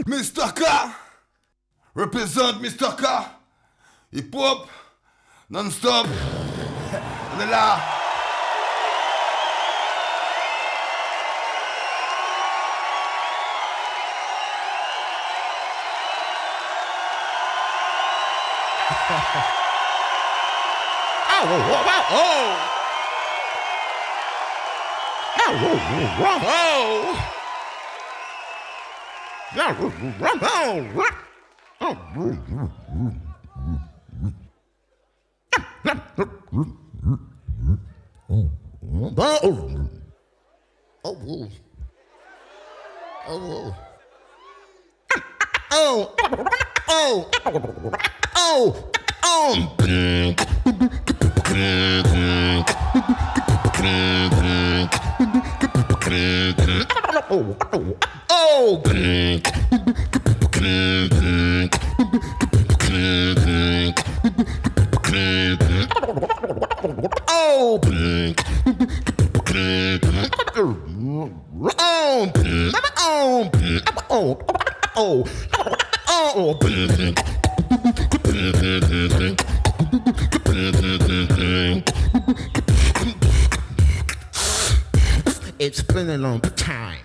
Mr. K, represent Mr. K, hip hop, non-stop, on est là. It's been a long time.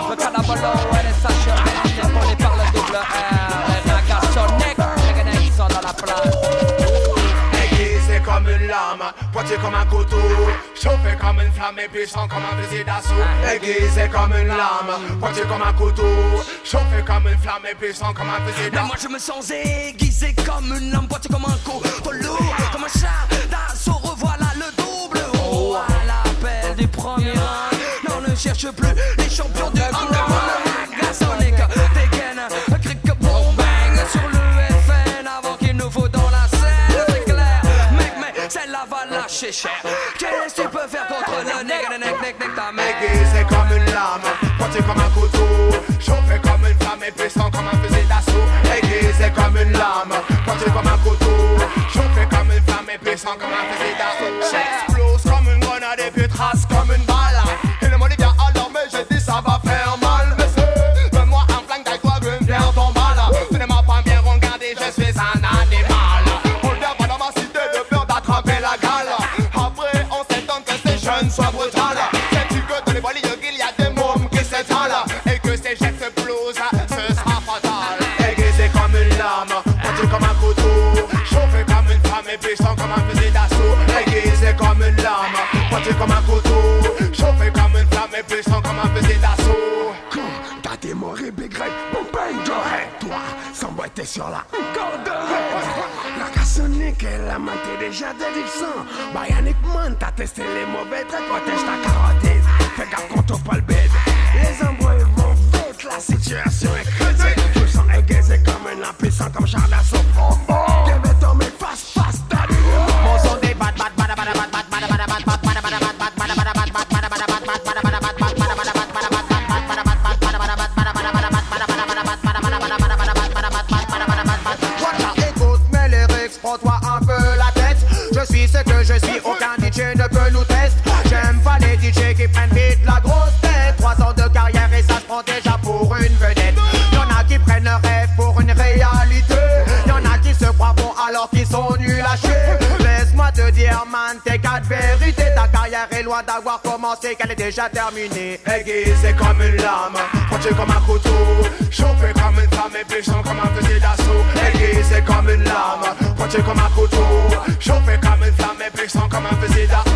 Le Canabolo, NSH, épaulé par le double R. Les Nagasonic, les gars qui sont dans la place. Aiguisé comme une lame, pointé comme un couteau, chauffé comme une flamme et puissant comme un fusil d'assaut. Aiguisé comme une lame, pointé comme un couteau, chauffé comme une flamme et puissant comme un fusil d'assaut. Mais moi je me sens aiguisé comme une lame, pointé comme un couteau lourd, comme un char d'assaut. Revoilà le double. Oh, à l'appel du premier rang, non ne cherche plus les champions du underground. Nagasonic dégaine un cric boom bang sur le FN avant qu'il nous faut dans la scène. C'est clair, mec, mais celle-là va lâcher cher. Qu'est-ce que tu peux faire contre le nec ta mère? Aiguisé comme une lame, pointé comme un couteau, chauffé comme une flamme et puissant comme un fusil d'assaut. Aiguisé comme une lame, pointé comme un couteau, chauffé comme une flamme et puissant comme un fusil d'assaut. J'explose comme une grenade et puis trace comme une balle. Et le monde vient alors mais j'ai dit ça va faire mal. Monsieur, donne-moi un flingue avec toi, je vais me faire ton balle. Tu ne m'as pas bien regardé, je suis un animal. On ne vient pas dans ma cité de peur d'attraper la gale. Après on s'étonne que ces jeunes soient brutales. Sais-tu que dans les voiles il y a des mômes qui s'étalent et que ces jets se blousent, ce sera fatal. Aiguisé comme une lame, pointé comme un couteau, chauffé comme une flamme et puissant comme un fusil d'assaut. Aiguisé comme une lame, pointé comme un couteau, chauffé comme une flamme et puissant comme un fusil d'assaut. T'as des morts et bégreilles, bon bang j'aurais toi, sans boire t'es sur la corde de la cassonique, elle a monté déjà d'addiction. Bionic Man, t'as testé les mauvais traits, protège ta carotide. Fais gaffe qu'on pas le bébé. Les embrouilles vont vite, la situation est critique. Je sens aiguisé comme un lampe puissant comme char d'assaut. Give it to me fast, fast, daddy. Mon son des bad Écoute mes lyrics, prends-toi un peu la tête. Je suis ce que je suis, aucun DJ ne peut nous tester. J'aime pas les DJ qui prennent vite la grosse tête. 3 ans de carrière et ça se prend déjà pour une vedette. Y'en a qui prennent un rêve pour une réalité. Y'en a qui se croient bons alors qu'ils sont nuls à chier. Laisse-moi te dire man, t'es quatre vérités. Ta carrière est loin d'avoir commencé, qu'elle est déjà terminée. Aiguisé comme une lame, pointé comme un couteau, chauffé comme une flamme et puissant comme un fusil d'assaut. Aiguisé comme une lame, pointé comme un couteau, chauffé comme une flamme et puissant comme un fusil d'assaut.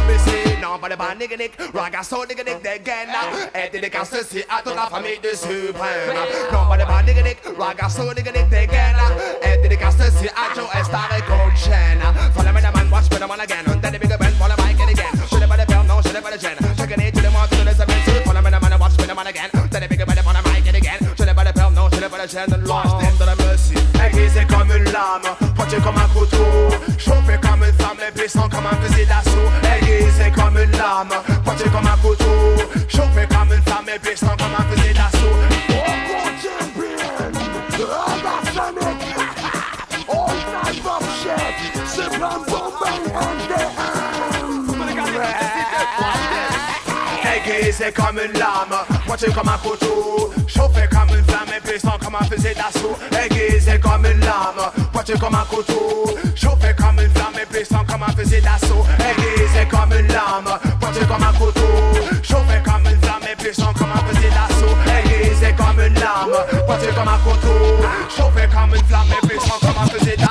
Non, pas de bas nigga-nick, ragasso nigga-nick dégaine. Et dédicace ceci à toute la famille de Suprême. Non, pas de bas nigga-nick, ragasso nigga-nick dégaine. Et dédicace ceci à Joe Star et Cold Chain. Follow me the man, watch me the man again. On the bigger band, follow my again. Je n'ai pas de peur, non, je n'ai pas de gêne. Je connais tous les mois, tous les semaines. Follow me the man, watch me the man again. On the bigger band, follow my again. Je n'ai pas de peur, non, je n'ai pas de gêne. Lost in the mercy. Aiguisé comme une lame, pointé comme un couteau, chauffé comme une flamme et puissant comme un fusil d'assaut. Aiguisé comme une lame, pointé comme un couteau, chauffé comme une flamme et puissant comme un fusil d'assaut. All type of shit, c'est plein de bombes and aiguisé comme une lame, pointu comme un couteau, chauffé comme une flamme et puissant comme un fusil d'assaut. Aiguisé comme une lame, pointu comme un couteau, chauffé comme une flamme et puissant comme un fusil d'assaut. Aiguisé comme une lame, pointu comme un couteau, chauffé comme une flamme et puissant comme un fusil d'assaut. Aiguisé comme une lame, pointu comme un couteau, chauffé comme une flamme et puissant comme un fusil d'assaut.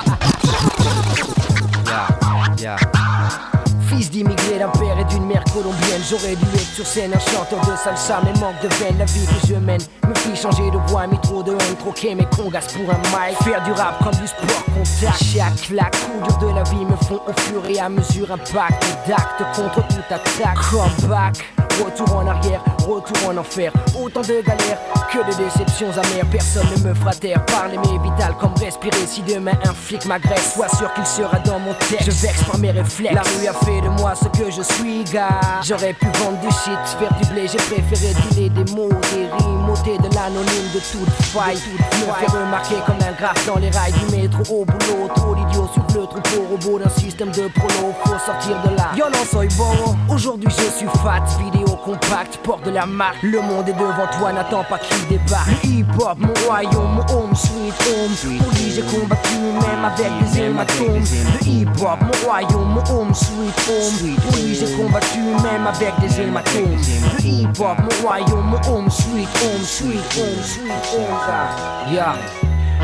Fils d'immigrés d'un père et d'une mère colombienne, j'aurais dû être sur scène un chanteur de salsa, mais manque de veine, la vie que je mène me fit changer de voix, mis trop de haine, troquer mes congas pour un mic, faire du rap comme du sport contact. Chaque claque, coup dur de la vie me font au fur et à mesure un pacte d'actes contre toute attaque. Comeback, retour en arrière, retour en enfer, autant de galères que de déceptions amères. Personne ne me fera taire, parler mais vital comme respirer. Si demain un flic m'agresse, sois sûr qu'il sera dans mon texte. Je vexe par mes réflexes, la rue a fait de moi ce que je suis, gars. J'aurais pu vendre du shit, faire du blé, j'ai préféré dealer des mots, des rimes, ôter de l'anonyme de toute faille. Me faire remarquer comme un graphe dans les rails du métro au boulot. Trop d'idiots suivent le troupeau robot d'un système de prolo. Faut sortir de là, yo non soy bon. Aujourd'hui je suis fat, vidéo compact, porte de la marque. Le monde est devant toi, n'attends pas qu'il débarque. Le hip-hop, mon royaume, mon home sweet home. Pour lui j'ai combattu même avec des hématomes. Le hip-hop, mon royaume, mon home sweet home. Pour lui j'ai combattu même avec des hématomes. Le hip-hop, mon royaume, mon home sweet home, sweet home, sweet home. Yeah.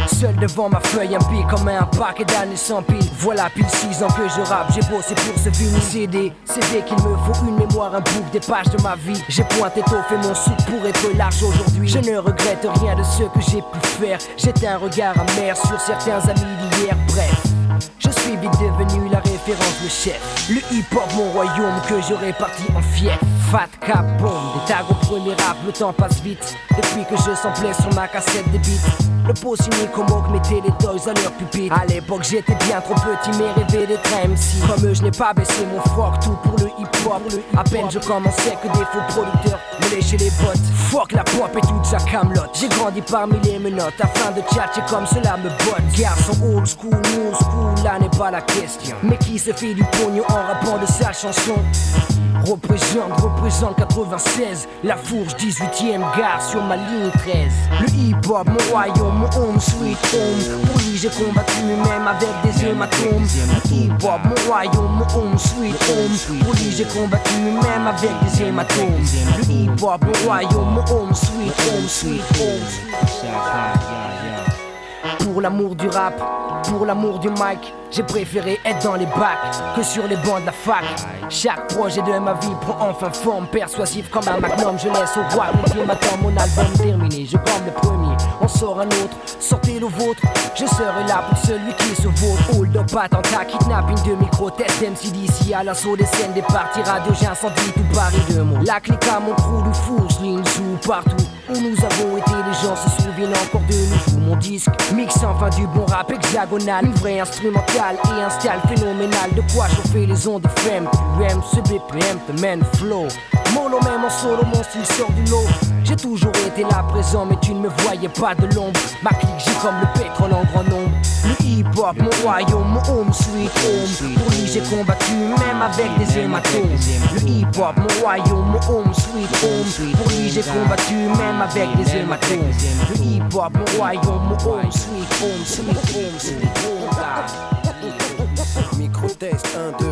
Seul devant ma feuille, un pic comme un paquet d'années sans pile. Voilà pile 6 ans que je rappe, j'ai bossé pour ce vinyle CD. CD qu'il me faut une mémoire, un book, des pages de ma vie. J'ai pointé tôt, fait mon soupe pour être large aujourd'hui. Je ne regrette rien de ce que j'ai pu faire. J'étais un regard amer sur certains amis d'hier, bref. Je suis vite devenu la référence, le chef. Le hip-hop, mon royaume que je répartis en fief. Fat cap, bombe, des tags au premier rap, le temps passe vite. Depuis que je samplais sur ma cassette des beats. Le pot cynique au moque mettait les toys à leur pupitre. À l'époque j'étais bien trop petit mais rêvais d'être MC. Comme eux je n'ai pas baissé mon froc, tout pour le hip-hop. À peine je commençais que des faux producteurs me léchaient les bottes. Fuck la pop et toute sa camelote. J'ai grandi parmi les menottes afin de tchatcher comme cela me botte. Garçon old school, new school, là n'est pas la question. Mais qui se fait du pognon en rappant de sa chanson? Représente 96, la fourche 18ème gare sur ma ligne 13. Le hip-hop, mon royaume, mon home sweet home. Pour lui j'ai combattu même avec des hématomes. Le hip-hop, mon royaume, mon home sweet home. Pour lui j'ai combattu même avec des hématomes. Le hip-hop, mon royaume, mon home sweet home, sweet home. Pour l'amour du rap, pour l'amour du mic, j'ai préféré être dans les bacs que sur les bancs de la fac. Chaque projet de ma vie prend enfin forme, persuasif comme un magnum. Je laisse au roi mon pied m'attend, mon album terminé. Je gagne le premier, on sort un autre, sortez le vôtre. Je serai là pour celui qui se vaut. Hold up, attentat, kidnapping de micro, test MC d'ici à l'assaut des scènes, des parties radio, j'incendie tout Paris de mots. La clique à mon crew de fourche, ligne sous partout où nous avons été, les gens se souviennent encore de nous. Joue mon disque, mix enfin du bon rap hexagonal, une vraie instrumentale et un style phénoménal. De quoi chauffer les ondes FM, tu aimes ce BPM, the man flow. Mollo même en solo, mon style sort du lot. J'ai toujours été là présent mais tu ne me voyais pas de l'ombre. Ma clique j'ai comme le pétrole en grand nombre. Le hip-hop, mon royaume, mon home sweet home. Pour lui j'ai combattu même avec des hématomes. Le hip-hop, mon royaume, mon home sweet home. Pour lui j'ai combattu même avec des hématomes. Le hip-hop, mon royaume, mon home sweet home, sweet home, sweet home. Micro-test 1, 2.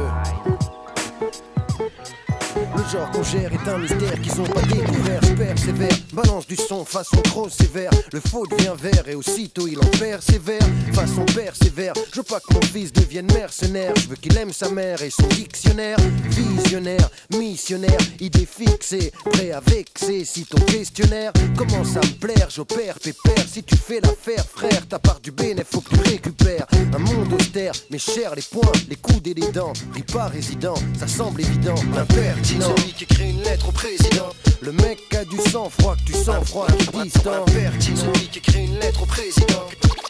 Le genre qu'on gère est un mystère qu'ils ont pas découvert. Je persévère, balance du son façon trop sévère. Le faux devient vert et aussitôt il en persévère. Façon persévère, je veux pas que mon fils devienne mercenaire. Je veux qu'il aime sa mère et son dictionnaire. Visionnaire, missionnaire, idée fixée, prêt à vexer. Si ton questionnaire commence à me plaire, j'opère pépère. Si tu fais l'affaire frère, ta part du bénéfice faut que tu récupères. Un monde austère, mais cher les poings, les coudes et les dents. Ris pas résident, ça semble évident, impertinent. Celui qui écrit une lettre au président. Le mec a du sang-froid, que tu sens froid, qui distant. Celui qui écrit une lettre au président.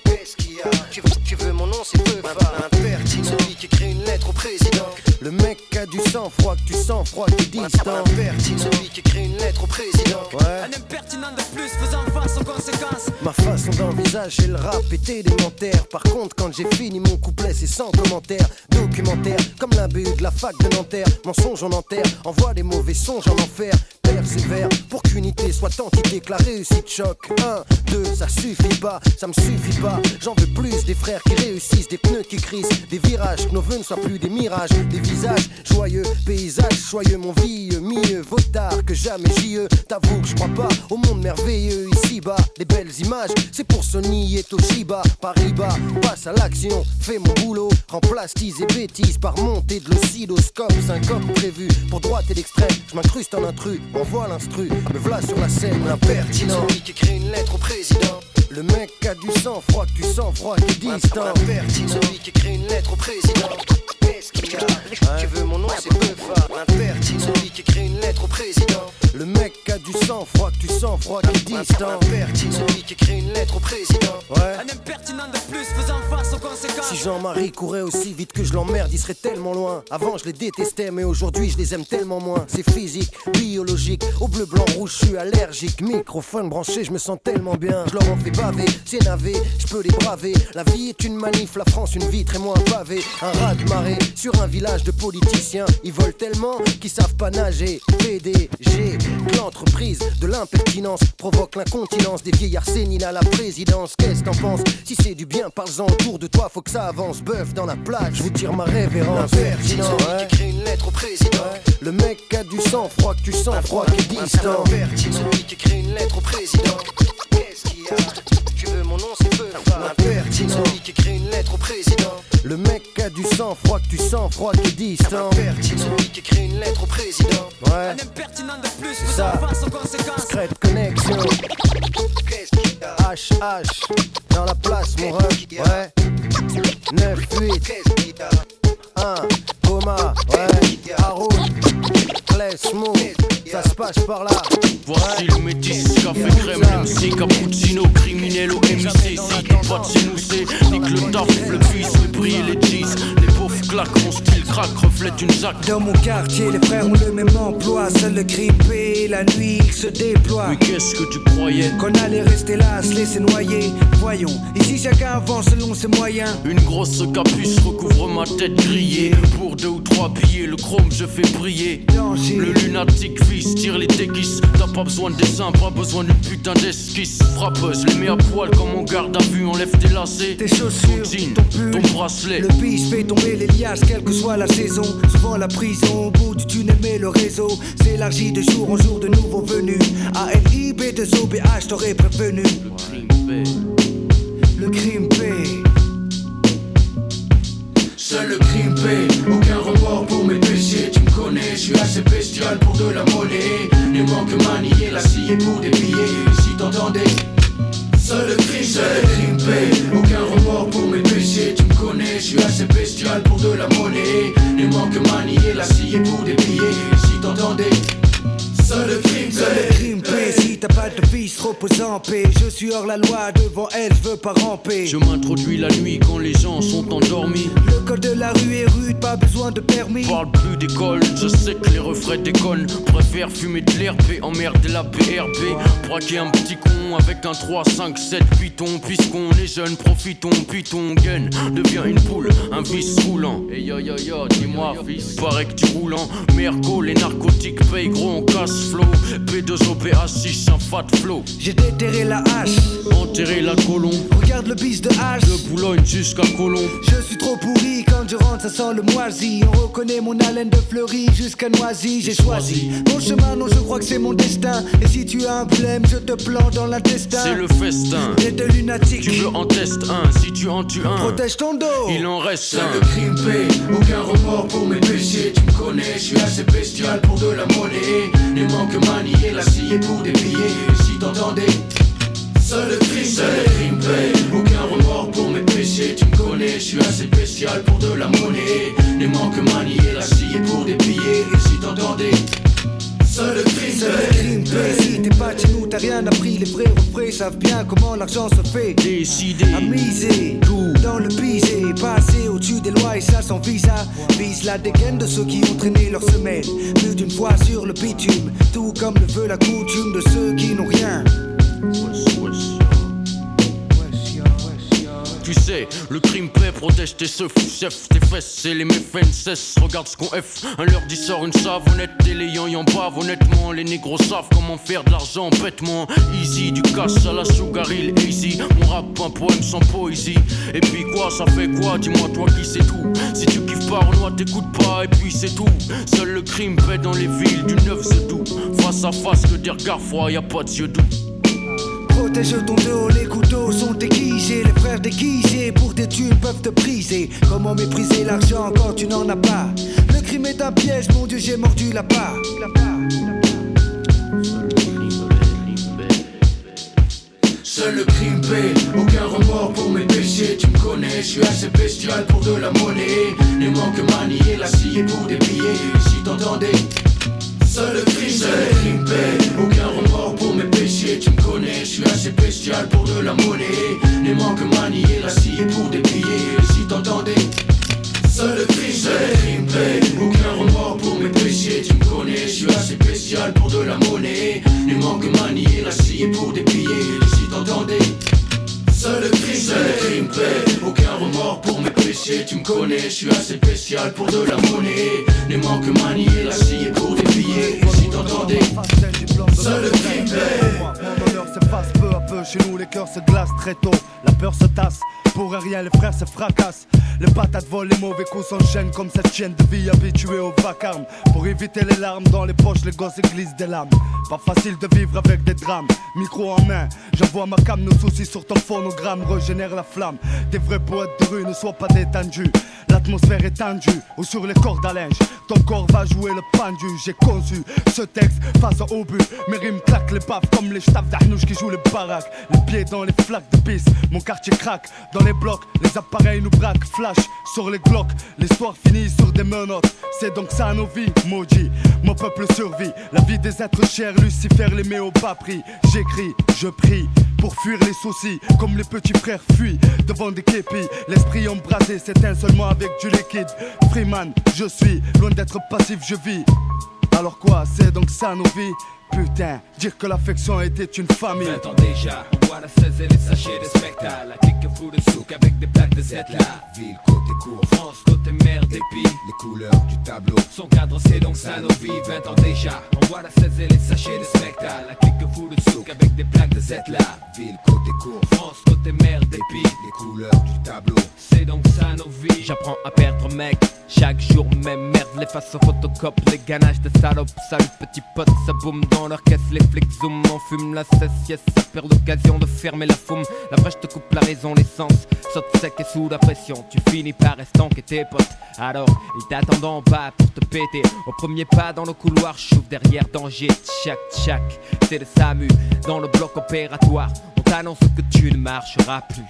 Qu'est-ce qu'il y a? Tu veux mon nom, c'est peu impertinent. Celui qui écrit une lettre au président. Le mec a du sang-froid, que tu sens froid, qui distant. Celui qui écrit une lettre au président. Ouais. Un impertinent de plus faisant face aux conséquences. Ma façon d'envisager le rap est élémentaire. Par contre, quand j'ai fini mon couplet, c'est sans commentaire. Documentaire, comme l'imbu de la fac de Nanterre. Mensonge en enterre, envoie des mauvais songes en enfer. persévère pour qu'unité soit entité, que la réussite choque. 1, 2, ça suffit pas, ça me suffit pas. J'en veux plus des frères qui réussissent, des pneus qui crissent, des virages, que nos vœux ne soient plus des mirages, des visages joyeux, paysages soyeux, mon vieux, mieux vaut tard que jamais j'y t'avoue que je crois pas au monde merveilleux ici-bas. Les belles images, c'est pour Sony et Toshiba. Paris-Bas, passe à l'action, fais mon boulot, remplace tease et bêtises par montée de l'oscilloscope. Syncope prévu pour droite et l'extrême, je m'incruste en intrus, envoie l'instru, me v'là sur la scène, l'impertinent. Celui qui écrit une lettre au président. Le mec a du sang-froid, que tu sens froid, qui est distant. L'impertinent. Celui qui écrit une lettre au président. Qu'est-ce qu'il y a? Tu veux mon nom, c'est Beufa. L'impertinent. Celui qui écrit une lettre au président. Le mec a du sang-froid, que tu sens froid, qui est distant. L'impertinent. Celui qui écrit une lettre au président. Ouais. Un impertinent de plus faisant face aux conséquences. Si Jean-Marie courait aussi vite que je l'emmerde, il serait tellement loin. Avant je les détestais, mais aujourd'hui je les aime tellement moins. C'est physique, biologique, au bleu, blanc, rouge, je suis allergique. Microphone branché, je me sens tellement bien. Je leur en fais baver, c'est navé, je peux les braver. La vie est une manif, la France une vitre et moi un pavé. Un raz de marée sur un village de politiciens. Ils volent tellement qu'ils savent pas nager. PDG, l'entreprise de l'impertinence provoque l'incontinence des vieillards séniles à la présidence. Qu'est-ce t'en penses? Si c'est du bien, parle-en autour de toi, faut que ça avance. Bœuf dans la plaque, je vous tire ma révérence. L'impertinent, celui qui écrit une lettre au président. Le mec a du sang-froid, que tu sens froid, qui est distant. Celui qui écrit une lettre au président. Qu'est-ce qu'il y a? Tu veux mon nom, c'est Beufa. L'impertinent, celui qui écrit une lettre au président. Le mec a du sang-froid, que tu sens froid, qui est distant. Celui qui écrit une lettre au président. Ouais. Un impertinent de plus faisant face aux conséquences. Secret connexion. HH dans la place, mon ref. Ouais. 9-8 1 coma. Ouais. Haroun Klesmo. Ça se passe par là. Voici le métis, café crème, MC, cappuccino, criminel au MC. Si t'es pas de chez nous, c'est nique le taf, le fils, fait briller les cheese. Les pauvres claquent, mon style craque, reflète une zac. Dans mon quartier, les frères ont le même emploi. Seul le grippé, la nuit, il se déploie. Mais qu'est-ce que tu croyais? Qu'on allait rester là, se laisser noyer. Voyons, ici chacun avance selon ses moyens. Une grosse capuce recouvre ma tête grillée. Pour 2 ou 3 billets, le chrome je fais briller. Danger. Le lunatique fils tire les déguises. T'as pas besoin de dessin, pas besoin d'une putain d'esquisse. Frappeuse, les mets à poil comme on garde à vue. Enlève tes lacets, tes chaussures, ton jean, ton pull, ton bracelet. Le bis fait tomber les liasses, quelle que soit la saison. Souvent la prison, au bout du tunnel, mais le réseau s'élargit de jour en jour de nouveaux venus. ALIB2OBH, t'aurais prévenu. Le crime paie. Seul le crime paie, aucun remords pour mes péchés. Tu me connais, je suis assez bestial pour de la monnaie. Ne manque manier la scie pour des billets. Et si t'entendais, seul le crime paie, aucun remords pour mes péchés. Tu me connais, je suis assez bestial pour de la monnaie. Ne manque manier la scie pour des billets. Et si t'entendais, seul le crime paie. Si t'as pas de vice, repose en paix. Je suis hors la loi, devant elle, je veux pas ramper. Je m'introduis la nuit quand les gens sont endormis. Le code de la rue est rude, pas besoin de permis. Parle plus d'école, je sais que les refrains déconnent. Préfère fumer de l'herbe, emmerder la BRB. Braquer un petit con avec un 3, 5, 7 python. Puisqu'on est jeune, profitons, puis ton gun devient une poule, un vice roulant. Et yo yo yo, dis-moi fils, paraît que tu roules en merco. Les narcotiques payent gros en cash flow. B2OPH6, un fat flow. J'ai déterré la hache, enterré la colombe. Regarde le bis de hache, de Boulogne jusqu'à Colombe. Je suis trop pourri, quand je rentre ça sent le moisi. On reconnaît mon haleine de fleurie jusqu'à Noisy. J'ai choisi mon chemin, non je crois que c'est mon destin. Et si tu as un problème, je te plante dans l'intestin. C'est le festin, t'es de lunatique. Tu veux en test un, si tu en tues un, protège ton dos, il en reste un. Seul le crime paie, aucun remords pour mes péchés. Tu me connais, je suis assez bestial pour de la monnaie. Ne manque manier la scie pour des billets. Et si t'entendais, seul le crime paie, aucun remords pour mes péchés. Tu me connais, je suis assez spécial pour de la monnaie. Ne manque manier la scie pour des billets. Et si t'entendais, seul le crime paie. Si t'es pas chez nous, t'as rien appris. Les vrais refrains savent bien comment l'argent se fait. Décider à miser tout dans le pisé, passer au-dessus des lois et ça sans visa. Vise la dégaine de ceux qui ont traîné leur semaine plus d'une fois sur le bitume. Tout comme le veut la coutume de ceux qui n'ont rien. tu sais, le crime paie, protège tes seufs, chef, tes fesses et les méfaits cessent. Regarde ce qu'on F, un leur dit sort une savonnette et les yans bavent. Honnêtement, les négros savent comment faire de l'argent bêtement. Easy, du cash à la Sugar Hill, easy. Mon rap, un poème sans poésie. Et puis quoi, ça fait quoi, dis-moi toi qui sais tout. Si tu kiffes pas Renoir, t'écoutes pas et puis c'est tout. Seul le crime paie dans les villes du 9 Zedou. Face à face, que des regards froids, y'a pas de yeux doux. Protège ton dos, les couteaux sont déguisés. Les frères déguisés pour des thunes peuvent te briser. Comment mépriser l'argent quand tu n'en as pas? Le crime est un piège, mon Dieu, j'ai mordu la part. Seul le crime paie, aucun remords pour mes péchés. Tu me connais, je suis assez bestial pour de la monnaie. Les manques manier, la scie pour des billets. Si t'entendais, seul le crime paie, aucun remords pour mes péchés. Tu me connais, je suis assez bestial pour de la monnaie. Les manques manier, la scie pour des billets. Si t'entendais, seul le crime paie, aucun remords pour mes péchés. Tu me connais, je suis assez bestial pour de la monnaie. Les manques manier, la scie pour des billets. T'entendais? Seul le crime paie, aucun remords pour mes péchés. Tu me connais, je suis assez spécial pour de la monnaie. Les manques manier, la scie pour des billets. Si t'entendais? Seul le crime paie. Mon honneur s'efface peu à peu, chez nous les cœurs se glacent très tôt. La peur se tasse, pour rien les frères se fracassent. Les patates volent, les mauvais coups s'enchaînent comme cette chienne de vie habituée au vacarme. Pour éviter les larmes dans les poches, les gosses glissent des lames. Pas facile de vivre avec des drames. Micro en main, j'envoie ma cam, nos soucis sur ton phonogramme régénère la flamme. Des vrais poètes de rue ne soient pas détendus. L'atmosphère est tendue, ou sur les cordes à linge. Ton corps va jouer le pendu. J'ai conçu ce texte face au but. Mes rimes claquent les baffes comme les staffs d'Arnouche qui jouent les baraques. Les pieds dans les flaques de pisse, mon quartier craque. Dans les blocs, les appareils nous braquent. Flash sur les glocks, l'histoire finit sur des menottes. C'est donc ça nos vies, maudit. Mon peuple survit, la vie des êtres chers. Lucifer les met au bas prix. J'écris, je prie pour fuir les soucis, comme les petits frères fuient devant des képis. L'esprit embrasé s'éteint seulement avec du liquide. Freeman, je suis loin d'être passif, je vis. Alors quoi, c'est donc ça nos vies? Putain, dire que l'affection était une famille. 20 ans déjà, on voit la 16 et les sachets de spectacle. La clique fout de souk avec des plaques de Z là. Ville, côté court, France, côté mer, dépit. Les couleurs du tableau, son cadre c'est donc ça nos vies. 20 ans déjà, on voit la 16 et les sachets de spectacle. La clique fout de souk avec des plaques de Z là. Ville, côté court, France, côté mer, dépit. Les couleurs du tableau, c'est donc ça nos vies. J'apprends à perdre mec, chaque jour même merde. Les faces aux photocopes, les ganaches de salopes. Salut petit pote, ça boum dans leur caisse, les flics zoom. On fume la cesse, yes, ça perd l'occasion de fermer la foume. La fraîche te coupe la raison, l'essence saute sec et sous la pression. Tu finis par estanquer tes potes. Alors, ils t'attendent en bas pour te péter. Au premier pas dans le couloir, j'ouvre derrière danger. Tchac, tchac, c'est le SAMU dans le bloc opératoire. On t'annonce que tu ne marcheras plus.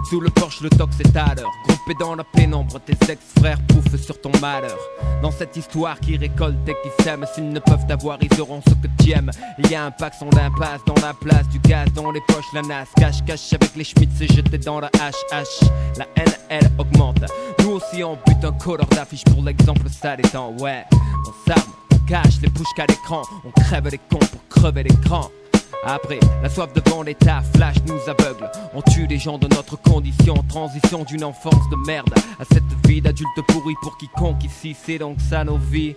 Sous le porche, le tox est à l'heure. Groupé dans la pénombre, tes ex-frères pouffent sur ton malheur. Dans cette histoire qui récolte et qui sème, s'ils ne peuvent t'avoir, ils auront ce que tu aimes. Il y a un pack, son d'impasse dans la place, du gaz dans les poches, la nasse. Cache avec les schmitts, c'est jeté dans la HH. La haine, elle augmente. Nous aussi on bute un colleur d'affiche pour l'exemple, ça détend. Ouais, on s'arme, on cache les pushs qu'à l'écran. On crève les cons pour crever l'écran. Après, la soif de vendetta, flash nous aveugle. On tue les gens de notre condition. Transition d'une enfance de merde à cette vie d'adulte pourri pour quiconque ici. C'est donc ça nos vies.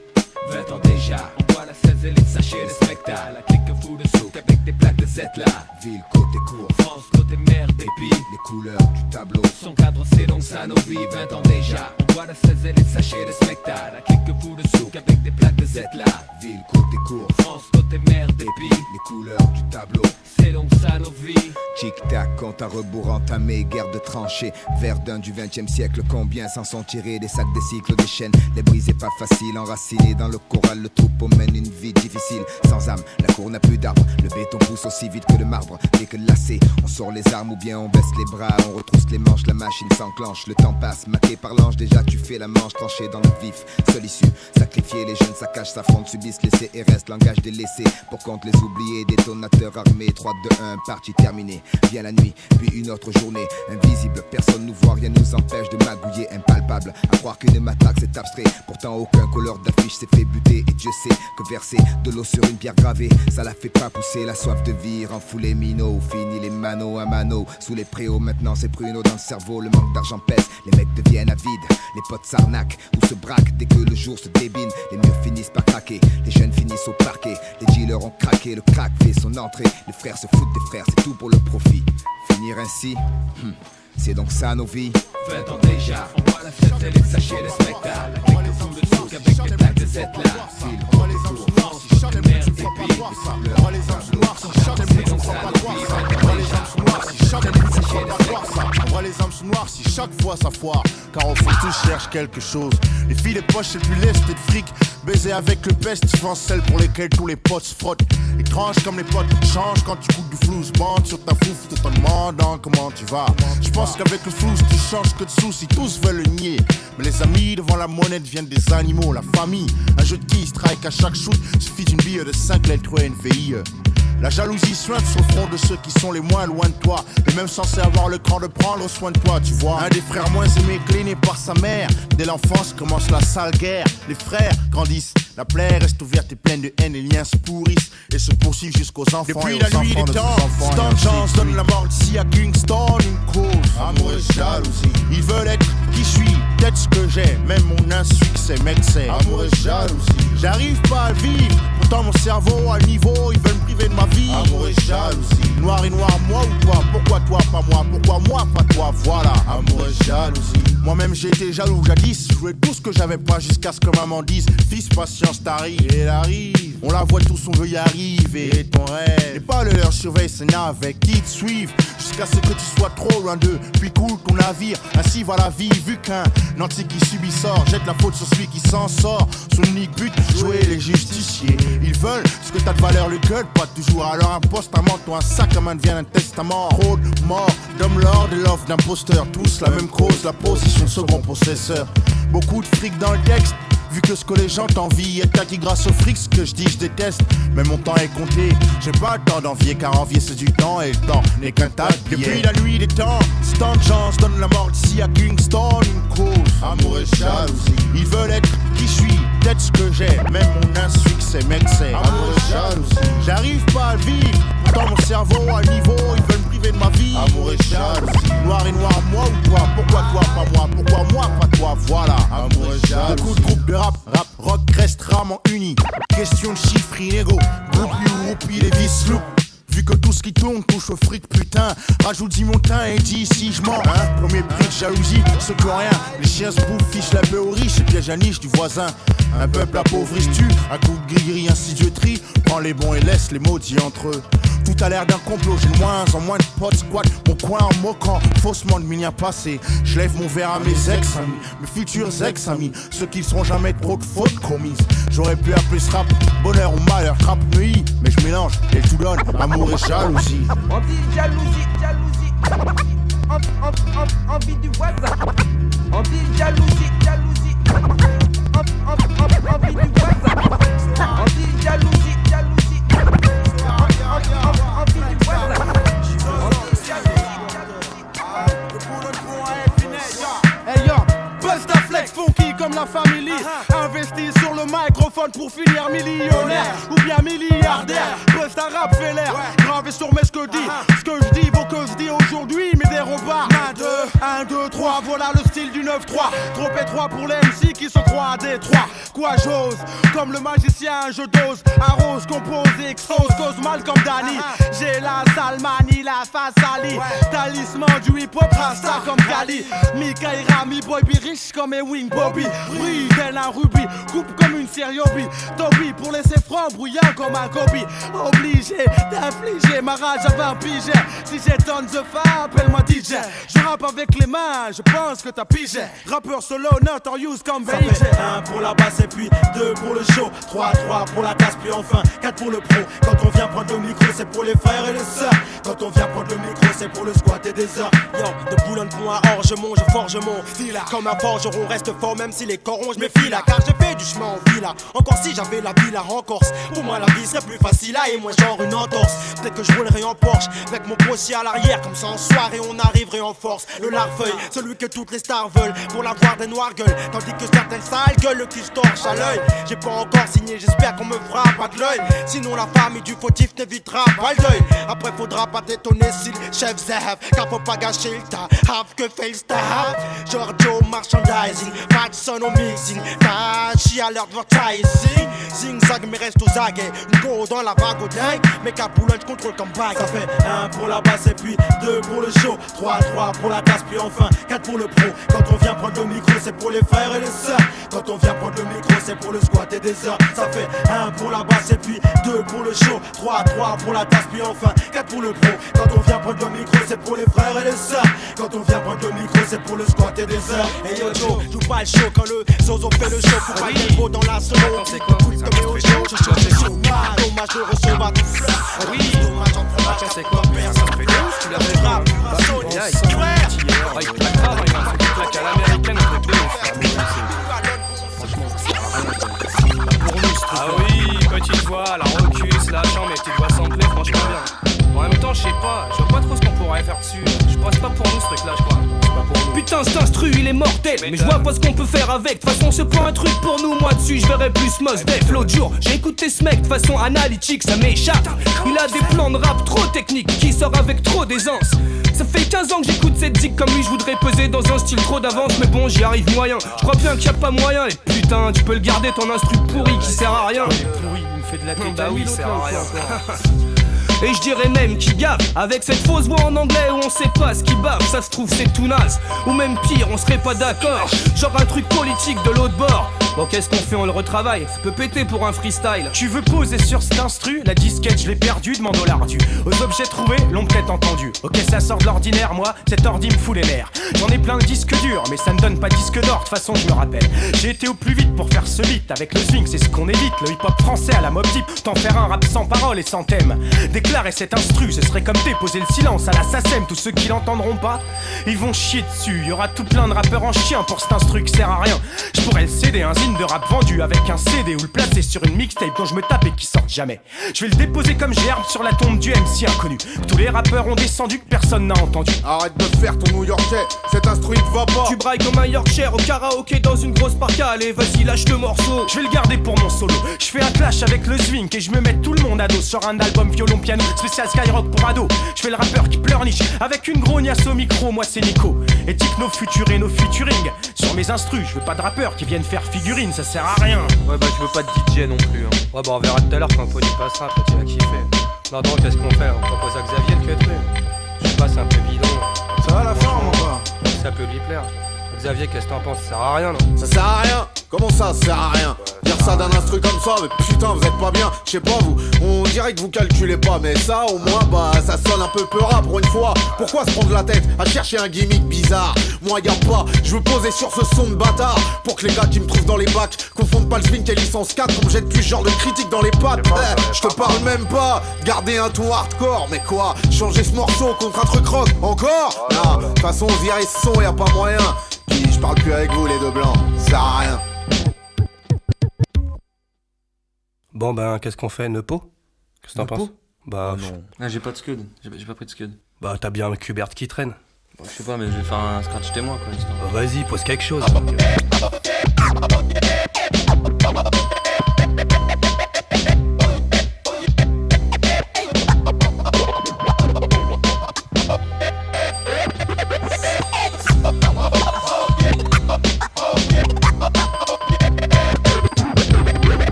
20 ans déjà, on voit la 16 et les sachets de spectacle. La clique fout de souk avec des plaques de Z là. Ville, côté court, France, côté mer, dépit. Les couleurs du tableau, son cadre c'est donc ça nos vies. 20 ans déjà, on voit la 16 et les sachets de spectacle. La clique fout de souk avec des plaques de Z là. Ville, côté court, France, côté mer, dépit. Les couleurs du tableau, c'est donc ça nos vies. Tic-tac, compte à rebours entamé, guerre de tranchées. Verdun du 20e siècle, combien s'en sont tirés? Des sacs, des cycles, des chaînes, les briser pas facile. Enracinés dans le choral, le troupeau mène une vie difficile. Sans âme, la cour n'a plus d'arbres. Le béton pousse aussi vite que le marbre. Dès que lassé, on sort les armes ou bien on baisse les bras. On retrousse les manches, la machine s'enclenche. Le temps passe, maqué par l'ange, déjà tu fais la manche. Tranché dans le vif, seule issue. Sacrifier les jeunes, saccagent, s'affrontent, subissent les CRS. Langage délaissé, pour compte les oubliés. Détonateur armé, 3, 2, 1, partie terminée. Vient la nuit, puis une autre journée. Invisible, personne nous voit, rien nous empêche de magouiller. Impalpable, à croire qu'une matraque c'est abstrait. Pourtant aucun couleur d'affiche s'est fait buter. Et Dieu sait que verser de l'eau sur une pierre gravée. Ça la fait pas pousser, la soif de vie rend fou les minots. Fini les mano à mano, sous les préaux maintenant c'est pruneau dans le cerveau. Le manque d'argent pèse, les mecs deviennent avides. Les potes s'arnaquent ou se braquent dès que le jour se débine. Les murs finissent par craquer, les jeunes finissent au parquet. Les dealers ont craqué, le crack fait son entrée. Les frères se foutent des frères, c'est tout pour le profit. Finir ainsi, c'est donc ça nos vies. 20 ans déjà, on voit la fête et les sachets, les spectacles. Avec le fou de souk, avec les plaques de cette là. On voit les hommes noirs si chaque merde est pire. On voit les hommes noirs si chaque merde on croit pas croire ça. On voit les hommes noirs si chaque merde on croit pas croire ça. On voit les hommes noirs si chaque fois ça foire. Car au fond tous cherchent quelque chose. Les filles, les poches, c'est plus lest et de fric. Baiser avec le peste, souvent celles pour lesquelles tous les potes se frottent. Étrange comme les potes changent quand tu coupes du flou. Bande sur ta fouf tout en demandant comment tu vas. Je pense qu'avec le flou tu changes que de soucis, tous veulent le nier. Mais les amis devant la monnaie deviennent des animaux. La famille, un jeu de qui strike à chaque shoot. Suffit d'une bille de 5 lettres et une VIE. La jalousie suinte sur le front de ceux qui sont les moins loin de toi. Et même censés avoir le cran de prendre soin de toi, tu vois. Un des frères moins aimés, cliné par sa mère. Dès l'enfance commence la sale guerre. Les frères grandissent, la plaie reste ouverte et pleine de haine. Les liens se pourrissent et se poursuivent jusqu'aux enfants. Depuis la nuit des temps, Stan Chance donne la mort d'ici à Kingston. Une cause, amour et jalousie. Ils veulent être qui je suis, peut-être ce que j'ai. Même mon insuccès m'excès. Amour et jalousie. J'arrive pas à vivre, pourtant mon cerveau à niveau. Ils veulent me priver de ma vie. Amour et jalousie. Noir et noir, moi ou toi? Pourquoi toi, pas moi? Pourquoi moi, pas toi? Voilà, amour et jalousie. Moi-même j'ai été jaloux jadis. Je voulais tout ce que j'avais pas jusqu'à ce que maman dise: fils, patience, t'arrive. Et elle arrive, on la voit tous, on veut y arriver. Et ton rêve, et pas le leur surveille ses navets qui te suivent jusqu'à ce que tu sois trop loin d'eux. Puis coule ton navire, ainsi va la vie. Vu qu'un nanti qui subit sort, jette la faute sur celui qui s'en sort. Son unique but, jouer les justiciers. Ils veulent ce que t'as de valeur, le gueule, pas toujours. Alors un poste, un manteau, un sac à main devient un testament. Trop de morts, d'hommes lords et l'offre d'imposteurs. Tous la même cause, la position second possesseur. Beaucoup de fric dans le texte. Vu que ce que les gens t'envient est acquis grâce au fric, ce que je dis je déteste. Mais mon temps est compté, j'ai pas le temps d'envier, car envier c'est du temps et le temps n'est qu'un tas de billets. Depuis la nuit des temps, Stan Chance donne la mort d'ici à Kingston. Une cause, amour et jalousie. Ils veulent être qui je suis, peut-être ce que j'ai. Même mon insuccès m'excès. Amour et jalousie. J'arrive pas à vivre, pourtant mon cerveau à niveau. Ils veulent me priver de ma vie. Amour et jalousie. Noir et noir, moi ou toi? Pourquoi toi, pas moi? Pourquoi moi, pas toi? Voilà, amour et jalousie. Beaucoup de groupes de rap, rock reste rarement uni. Question de chiffres inégaux. Groupie, les vis loup. Vu que tout ce qui tourne touche au fric, putain. Rajoute 10 montants et dis si je mens. Premier prix de jalousie, ceux qui ont rien. Les chiens se bouffent, fichent la paix aux riches et piègent la niche du voisin. Un peuple appauvri se tue, à coup de gris-gris, ainsi Dieu trie. Prends les bons et laisse les maudits entre eux. Tout a l'air d'un complot, j'ai de moins en moins de potes squat. Mon coin en moquant, faussement de mien passé. Je lève mon verre à mes ex-amis, mes futurs ex-amis. Ceux qui ne seront jamais trop de fautes commises. J'aurais pu appeler ce rap bonheur ou malheur, rap nuit. Mais je mélange et tout donne, amour et jalousie. On dit jalousie. Envie du voisin. On dit jalousie. Envie du voisin. On dit jalousie. Hey yo, buzz da flex funky comme la famille. Investi sur le microphone pour finir millionnaire ou bien milliardaire. Buzz da rap fait l'air, gravé sur mes ce que dit. Ce que je dis vaut que je dis aujourd'hui, mais des remparts. 1, 2, 3, voilà le style du 9-3. Trop étroit pour les MC qui se croient à Détroit. Quoi j'ose, comme le magicien je dose. Arrose, compose, expose, cause mal comme Danny. J'ai la Salmanie, la face Ali. Talisman du hip-hop, rasta comme Kali. Mika Rami, boy, be riche comme Ewing Bobby. Brille tel un rubis, coupe comme une série hobby. Toby pour laisser franc, bruyant comme un Kobe. Obligé d'infliger ma rage à 20 piges. Si j'ai tonnes de fa, appelle-moi DJ. Je rappe avec les mains, je pense que t'as pigé. Rappeur solo, notorious comme BJ. 1 pour la basse et puis 2 pour le show. 3 pour la casse puis enfin 4 pour le pro. Quand on vient prendre le micro c'est pour les frères et les sœurs. Quand on vient prendre le micro c'est pour le squat et des heures. Yo, de Boulogne-Pont à Orgemont, je forge mon style. Comme un forgeron reste fort même si les corons je méfie là. Car j'ai fait du chemin en villa. Encore si j'avais la villa en Corse. Pour moi la vie serait plus facile là et moins genre une entorse. Peut-être que je roulerais en Porsche avec mon postier à l'arrière. Comme ça en soirée on arriverait en force. Le larfeuille, celui Celui que toutes les stars veulent pour l'avoir des noirs gueules. Tandis que certaines sales gueules le cul se torche à l'œil. J'ai pas encore signé, j'espère qu'on me fera pas de l'œil. Sinon la famille du fautif n'évitera pas le deuil. Après faudra pas détonner si le chef zève, car faut pas gâcher le tas. Have que fait le staff. Giorgio merchandising, Patson au mixing, Tachi à l'advertising. Zing zag mais reste aux aguets. Une go dans la vague au dingue, mais qu'à Boulogne contrôle comme bague. Ça fait 1 pour la basse et puis 2 pour le show, 3 pour la casse puis enfin 4 pour le pro. Quand on vient prendre le micro c'est pour les frères et les sœurs. Quand on vient prendre le micro c'est pour le squat et des heures. Ça fait 1 pour la basse et puis 2 pour le show, 3 pour la tasse puis enfin 4 pour le pro. Quand on vient prendre le micro c'est pour les frères et les sœurs. Quand on vient prendre le micro c'est pour le squat et des heures. Et yo Joe, joue pas le show quand le Zozo fait le show. Faut pas y aller dans la solo. C'est quoi comme au show, je show, je show. Dommage de recevoir des fleurs. Oui, dommage en fromage. C'est quoi personne fait ouf, tu l'as fait rap. Il claque grave, il a fait une claque à l'américaine avec deux. Franchement, ah oui, petite voix, la recus, la chambre, mes petites voix samplées, franchement bien. En même temps, je sais pas, je vois pas trop ce qu'on pourrait faire dessus. Je pense pas pour nous ce truc là, je crois. Putain, cet instru il est mortel, mais je vois pas ce qu'on peut faire avec. De toute façon, c'est pas un truc pour nous, moi dessus je verrais plus Mos Def. L'autre jour, j'ai écouté ce mec de façon analytique, ça m'échappe. Il a des plans de rap trop techniques qui sort avec trop d'aisance. Ça fait 15 ans que j'écoute cette zik comme lui, je voudrais peser dans un style trop d'avance, mais bon, j'y arrive moyen. Je crois bien qu'il y a pas moyen, et putain, tu peux le garder ton instru pourri qui sert à rien. Pourri, il me fait de la tête. Bah oui, il sert à rien. Et je dirais même qu'il gaffe avec cette fausse voix en anglais où on sait pas ce qui bave. Ça se trouve c'est tout naze, ou même pire on serait pas d'accord. Genre un truc politique de l'autre bord. Bon qu'est-ce qu'on fait, on le retravaille. Ça peut péter pour un freestyle. Tu veux poser sur cet instru, la disquette je l'ai perdue, demande au lardu. Aux objets trouvés, l'ont peut-être entendu. Ok ça sort de l'ordinaire, moi cet ordi me fout les nerfs. J'en ai plein de disques durs, mais ça ne donne pas disque d'or, de toute façon je me rappelle. J'ai été au plus vite pour faire ce beat. Avec le swing c'est ce qu'on évite, le hip-hop français à la Mobb Deep. T'en faire un rap sans paroles et sans thème. Déclarer cet instru, ce serait comme déposer le silence à la SACEM. Tous ceux qui l'entendront pas, ils vont chier dessus. Y aura tout plein de rappeurs en chien pour cet instru qui sert à rien. Je pourrais le céder, un zine de rap vendu avec un CD ou le placer sur une mixtape dont je me tape et qui sorte jamais. Je vais le déposer comme gerbe sur la tombe du MC inconnu. Que tous les rappeurs ont descendu, que personne n'a entendu. Arrête de faire ton New-Yorkais, cet instru il va pas. Tu brailles comme un Yorkshire au karaoké dans une grosse parka. Allez vas-y lâche le morceau. Je vais le garder pour mon solo. Je fais un clash avec le swing et je me mets tout le monde à dos. Sur un album violon piano spécial Skyrock pour ado. Je fais le rappeur qui pleurniche avec une grognasse au micro. Moi c'est Nico. Éthique nos futurs et nos featuring. Sur mes instrus, je veux pas de rappeurs qui viennent faire figurine, ça sert à rien. Ouais bah je veux pas de DJ non plus hein. Ouais bah on verra tout à l'heure quand Pony passera, après tu vas kiffer. Non donc qu'est-ce qu'on fait? On propose à Xavier de que je sais pas, c'est un peu bidon. Ça va la forme ou pas? Ça peut lui plaire. Xavier, qu'est-ce que t'en penses? Ça sert à rien, non? Ça sert à rien? Comment ça sert à rien? Dire ça d'un instru comme ça, mais putain vous êtes pas bien. Je sais pas vous, on dirait que vous calculez pas. Mais ça au moins bah ça sonne un peu peura pour une fois. Pourquoi se prendre la tête à chercher un gimmick bizarre? Moi y'a pas, je veux poser sur ce son de bâtard. Pour que les gars qui me trouvent dans les bacs confondent pas le swing et licence 4. Qu'on me jette plus genre de critique dans les pattes. Je te parle même pas, garder un ton hardcore. Mais quoi, changer ce morceau contre un truc rock? Encore? Non, de toute façon on dirait ce son y'a pas moyen. Puis je parle plus avec vous les deux blancs, ça sert à rien. Bon ben qu'est-ce qu'on fait, Nepo? Qu'est-ce que t'en penses? Bah non. Ah, j'ai pas de scud, j'ai pas pris de scud. Bah t'as bien un Kubert qui traîne. Bon, je sais pas mais je vais faire un scratch témoin quoi histoire. Bah, vas-y, pose quelque chose.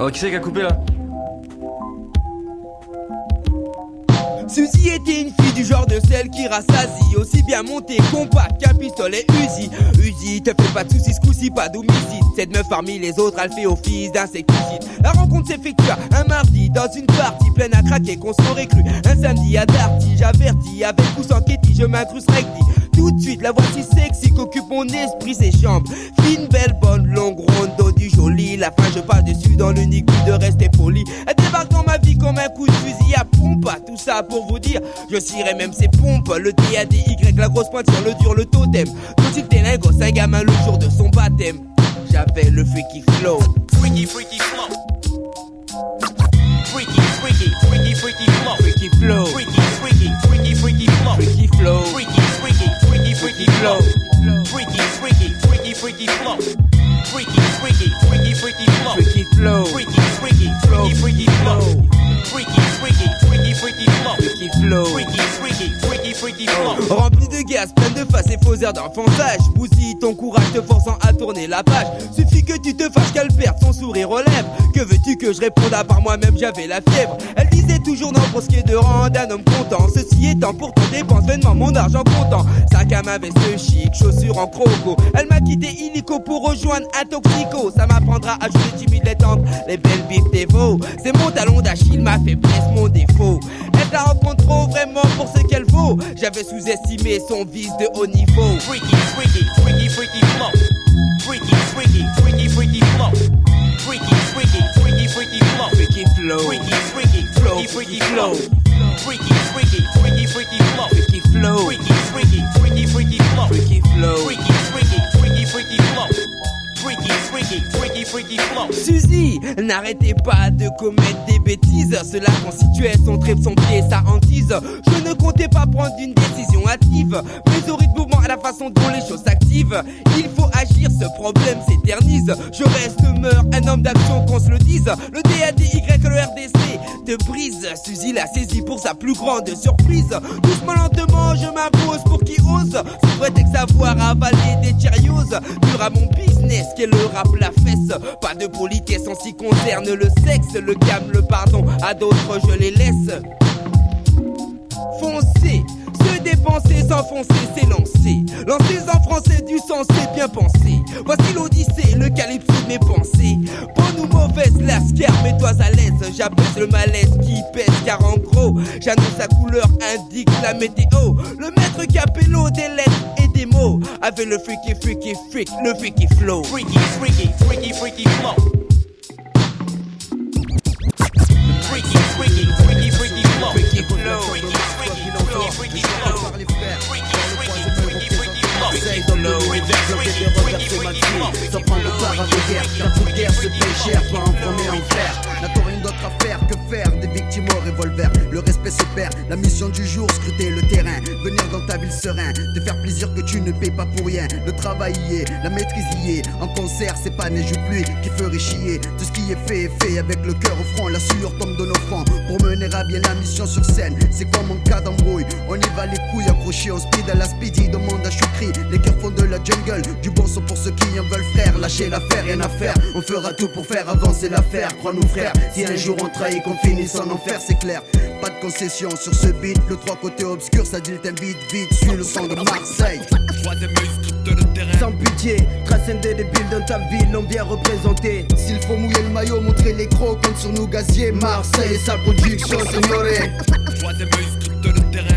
Oh, qui c'est qui a coupé là? Suzy était une fille du genre de celle qui rassasie. Aussi bien montée, compact qu'un pistolet Uzi. Uzi, te fais pas de soucis, ce coup-ci pas d'homicide. Cette meuf parmi les autres, elle fait office d'insecticide. La rencontre s'effectua un mardi dans une partie pleine à craquer qu'on se l'aurait cru. Un samedi à Darty, j'avertis, avec ou sans kéti, je m'incruste recti. Tout de suite, la voici sexy qu'occupe mon esprit, ses chambres. Fine, belle, bonne, longue, ronde, dos du joli. La fin, je passe dessus dans l'unique but de rester poli. Elle débarque dans ma vie comme un coup de fusil à pompe. Tout ça pour vous dire, je cirais même ses pompes. Le D-A-D-Y, la grosse pointe sur le dur, le totem. Tout il ténègre, un gamin le jour de son baptême. J'avais le freaky flow. Freaky, freaky flow. Freaky, freaky, freaky, freaky flow. Freaky flow. Freaky. flow. Freaky, freaky, freaky, freaky flow. Freaky, freaky, freaky, freaky flow. Freaky, freaky, freaky, freaky flow. Freaky flow. Freaky, freaky, freaky, freaky flow. Freaky, freaky, freaky, freaky flow. Freaky flow. Freaky, freaky, freaky, freaky flow. Rempli de gaz, plein de faces et faux airs d'enfantage. Bousille ton courage te forçant à tourner la page. Suffit que tu te fâches qu'elle perde son sourire aux lèvres. Que veux-tu que je réponde à part moi-même, j'avais la fièvre. Elle disait toujours non pour ce qui est de rendre un homme content. Ceci étant, pourtant dépense vainement mon argent comptant. Sac à main, veste chic, chaussures en croco. Elle m'a quitté illico pour rejoindre un toxico. Ça m'apprendra à jouer timide les tempes, les belles bifs des veaux. C'est mon talon d'Achille, ma faiblesse, mon défaut. Elle la rencontre trop vraiment pour ce qu'elle vaut. J'avais sous-estimé son vice de haut niveau. Freaky, freaky, freaky, freaky flow. Freaky, freaky, freaky, freaky flow. Freaky, freaky, freaky, freaky flow. Freaky flow. Freaky, freaky, freaky, freaky flow. Freaky, freaky, freaky, freaky flow. Freaky flow. Freaky, freaky, freaky, freaky flow. Freaky flow. Freaky, freaky, freaky, freaky flow. Freaky, freaky, freaky, freaky flow. Suzy, n'arrêtez pas de commettre des bêtises. Cela constituait son trip, son pied, sa hantise. Je ne comptais pas prendre une décision hâtive, mais au rythme mouvement, à la façon dont les choses s'activent. Il faut agir, ce problème s'éternise. Je reste, demeure un homme d'action, qu'on se le dise. Le DADY, le RDC te brise. Suzy l'a saisi pour sa plus grande surprise. Doucement, lentement, je m'impose pour qui ose. Sous prétexte savoir avaler des Cheerios. Dur à mon business, qu'est le rap, la fesse. Pas de politesse en ce qui concerne le sexe. Le calme, le pardon, à d'autres je les laisse. Foncer, se dépenser, s'enfoncer, s'élancer. Lancer en français du sens, c'est bien pensé. Voici l'odyssée, le calypso de mes pensées. Bonne ou mauvaise, lascar, mets-toi à l'aise. J'abaisse le malaise qui pèse, car en gros, j'annonce la couleur, indique la météo. Le maître Capello, des lettres et des mots. Avec le freaky, freaky, freak, le freaky flow. Freaky, freaky, freaky, freaky flow. Freaky, freaky, freaky, freaky flow. Freaky flow. Freaky, freaky, freaky, freaky flow. Freaky, freaky, freaky, freaky flow. Conseil dans l'univers, j'ai reversé ma vie. Sans prendre part à des guerres, car toute guerre se paye cher, pas en premier en fer. N'a-t-on rien d'autre à faire que faire des victimes au revolver? Le respect se perd, la mission du jour, scruter le terrain. Venir dans ta ville serein, te faire plaisir que tu ne payes pas pour rien. Le travail y est, la maîtrise y est. En concert, c'est pas neige ou pluie qui ferait chier. Tout ce qui est fait avec le cœur au front. La sueur tombe de nos fronts pour mener à bien la mission sur scène. C'est comme en cas d'embrouille, on y va les couilles accrochées. On speed à la speedy, demande à Choukri. Les cœurs font de la jungle, du bon son pour ceux qui en veulent frère. Lâchez l'affaire, rien à faire, on fera tout pour faire avancer l'affaire. Crois-nous frère, si un jour on trahit, qu'on finisse en enfer, c'est clair. Pas de concession sur ce beat, le 3 côté obscur, ça dit t'invite vite, suis le son de Marseille. Sans pitié, transcender des billes dans ta ville, on vient représenter. S'il faut mouiller le maillot, montrer les crocs, compte sur nous gaziers. Marseille et sa production, signoré.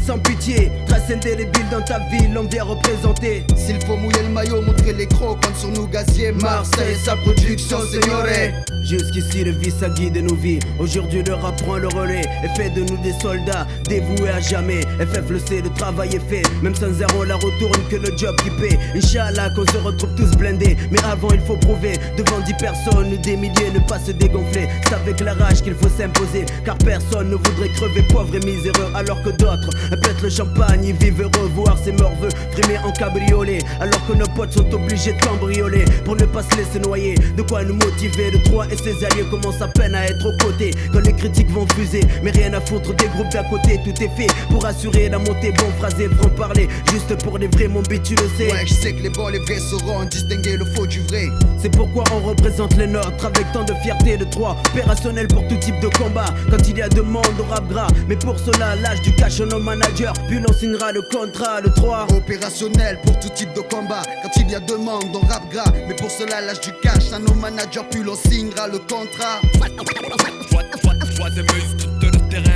Sans pitié, transcender les billes dans ta ville, on vient représenter. S'il faut mouiller le maillot, montrer les crocs, compte sur nous gaziers. Marseille et sa production, signoré. Jusqu'ici le vice a guidé nos vies. Aujourd'hui le rap prend le relais et fait de nous des soldats dévoués à jamais. FF le sait, le travail est fait. Même sans zéro, la retourne que le job qui paie. Inch'Allah qu'on se retrouve tous blindés. Mais avant il faut prouver devant 10 personnes, des milliers, ne pas se dégonfler. C'est avec la rage qu'il faut s'imposer, car personne ne voudrait crever pauvre et miséreux, alors que d'autres pètent le champagne, ils vivent heureux, voir ses morveux frimer en cabriolet, alors que nos potes sont obligés de cambrioler pour ne pas se laisser noyer. De quoi nous motiver, le 3 et ses alliés commencent à peine à être aux côtés quand les critiques vont fuser. Mais rien à foutre des groupes d'à côté, tout est fait pour assurer la montée, bon phrasé, franc parler, juste pour les vrais, mon beat tu le sais. Ouais, je sais que les bons, les vrais sauront distinguer le faux du vrai. C'est pourquoi on représente les nôtres avec tant de fierté. Le 3 opérationnel pour tout type de combat quand il y a demande au rap gras. Mais pour cela, lâche du cash à nos managers, puis l'on signera le contrat. Le 3 opérationnel pour tout type de combat quand il y a demande au rap gras. Mais pour cela, lâche du cash à nos managers, puis l'on signera le contrat.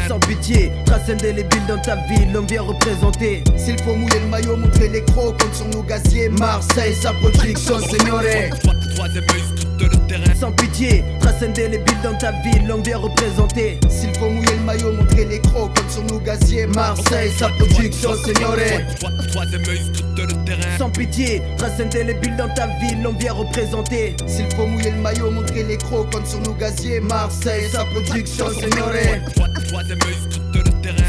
Sans pitié, transcender les billes dans ta ville, on vient représenter. S'il faut mouiller le maillot, montrer les crocs, compte sur nos gaziers. Marseille, sa production, signoré. Sans pitié, transcender les billes dans ta ville, on vient représenter. S'il faut mouiller le maillot, montrer les crocs, compte sur nos gaziers. Marseille, sa production, signoré. Sans pitié, transcender les billes dans ta ville, on vient représenter. S'il faut mouiller le maillot, montrer les crocs, compte sur nos gaziers. Marseille, sa production, signoré.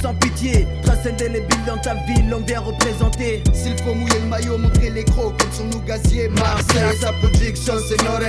Sans pitié, trace indélébile dans ta ville, on vient représenter. S'il faut mouiller le maillot, montrer les crocs comme sur nous gaziers. Marseille, sa production, signore.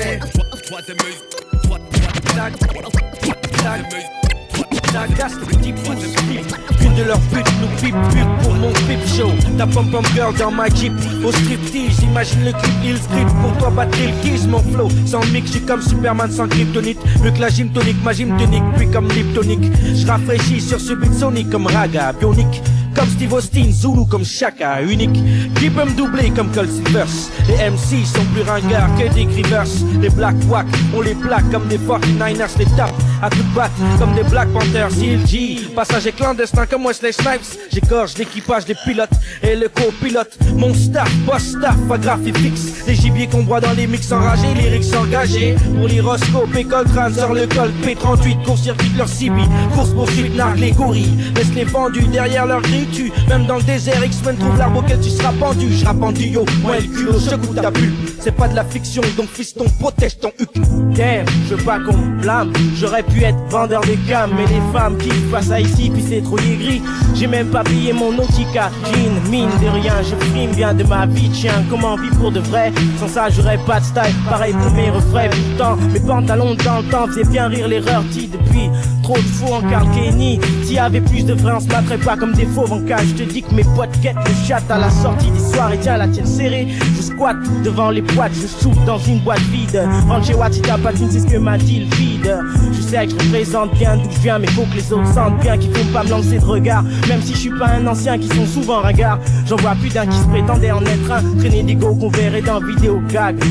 La casse le petit pouce flip. Une de leurs putes nous pipe pour mon clip show. Ta pom-pom girl dans ma jeep au striptease. J'imagine le clip Hill Street. Pour toi battre le kiss mon flow. Sans mix j'suis comme Superman sans kryptonite. Mieux que la gym tonique, ma gym tonique. Puis comme Liptonic. J'rafraîchis sur ce beat sonic comme Raga bionique. Comme Steve Austin, Zulu comme Chaka, unique. Qui peut me doubler comme Cold Silvers. Les MC sont plus ringards que des Grievers. Les Black Wack, on les plaque comme des 49ers. Les tape à toutes battes comme des Black Panthers. CLG, passager clandestin comme Wesley Snipes. J'égorge l'équipage des pilotes et le copilote. Mon staff, boss staff, pas graphique fixe. Les gibiers qu'on broie dans les mix enragés, lyrics engagés. Pour l'hyroscope et Coltrane sur le col P38, court-circuit leur CB. Course poursuite, nargue les gorilles. Laisse les vendus derrière leur grille. Même dans le désert, X-Men trouve l'arbre auquel tu seras pendu. Je rappe en duo, moi et le culot, je goûte ta bulle. C'est pas de la fiction, donc fiston, protège ton huc. Damn, je veux pas qu'on me blâme. J'aurais pu être vendeur de cam, mais les femmes qui passent à ici, puis c'est trop gris. J'ai même pas payé mon Nautica jean, mine de rien, je frime bien de ma vie de chien. Comment vivre pour de vrai? Sans ça, j'aurais pas de style. Pareil pour mes refrains, pourtant mes pantalons dans le temps faisaient bien rire l'erreur. Depuis trop de faux en Carl Kenny. S'il y avait plus de vrai, on se battrait pas comme des fauves en cage. Je te dis que mes potes guettent le chat à la sortie des soirées. Tiens, la tienne serrée. Je squatte devant les boîtes, je souffle dans une boîte vide. Rentre chez Watt si t'as pas de c'est ce que m'a dit le vide. Je sais que je représente bien d'où je viens, mais faut que les autres sentent bien qu'il faut pas me lancer de regard. Même si je suis pas un ancien qui sont souvent ringards. J'en vois plus d'un qui se prétendait en être un. Traîner des go qu'on verrait dans vidéo gag.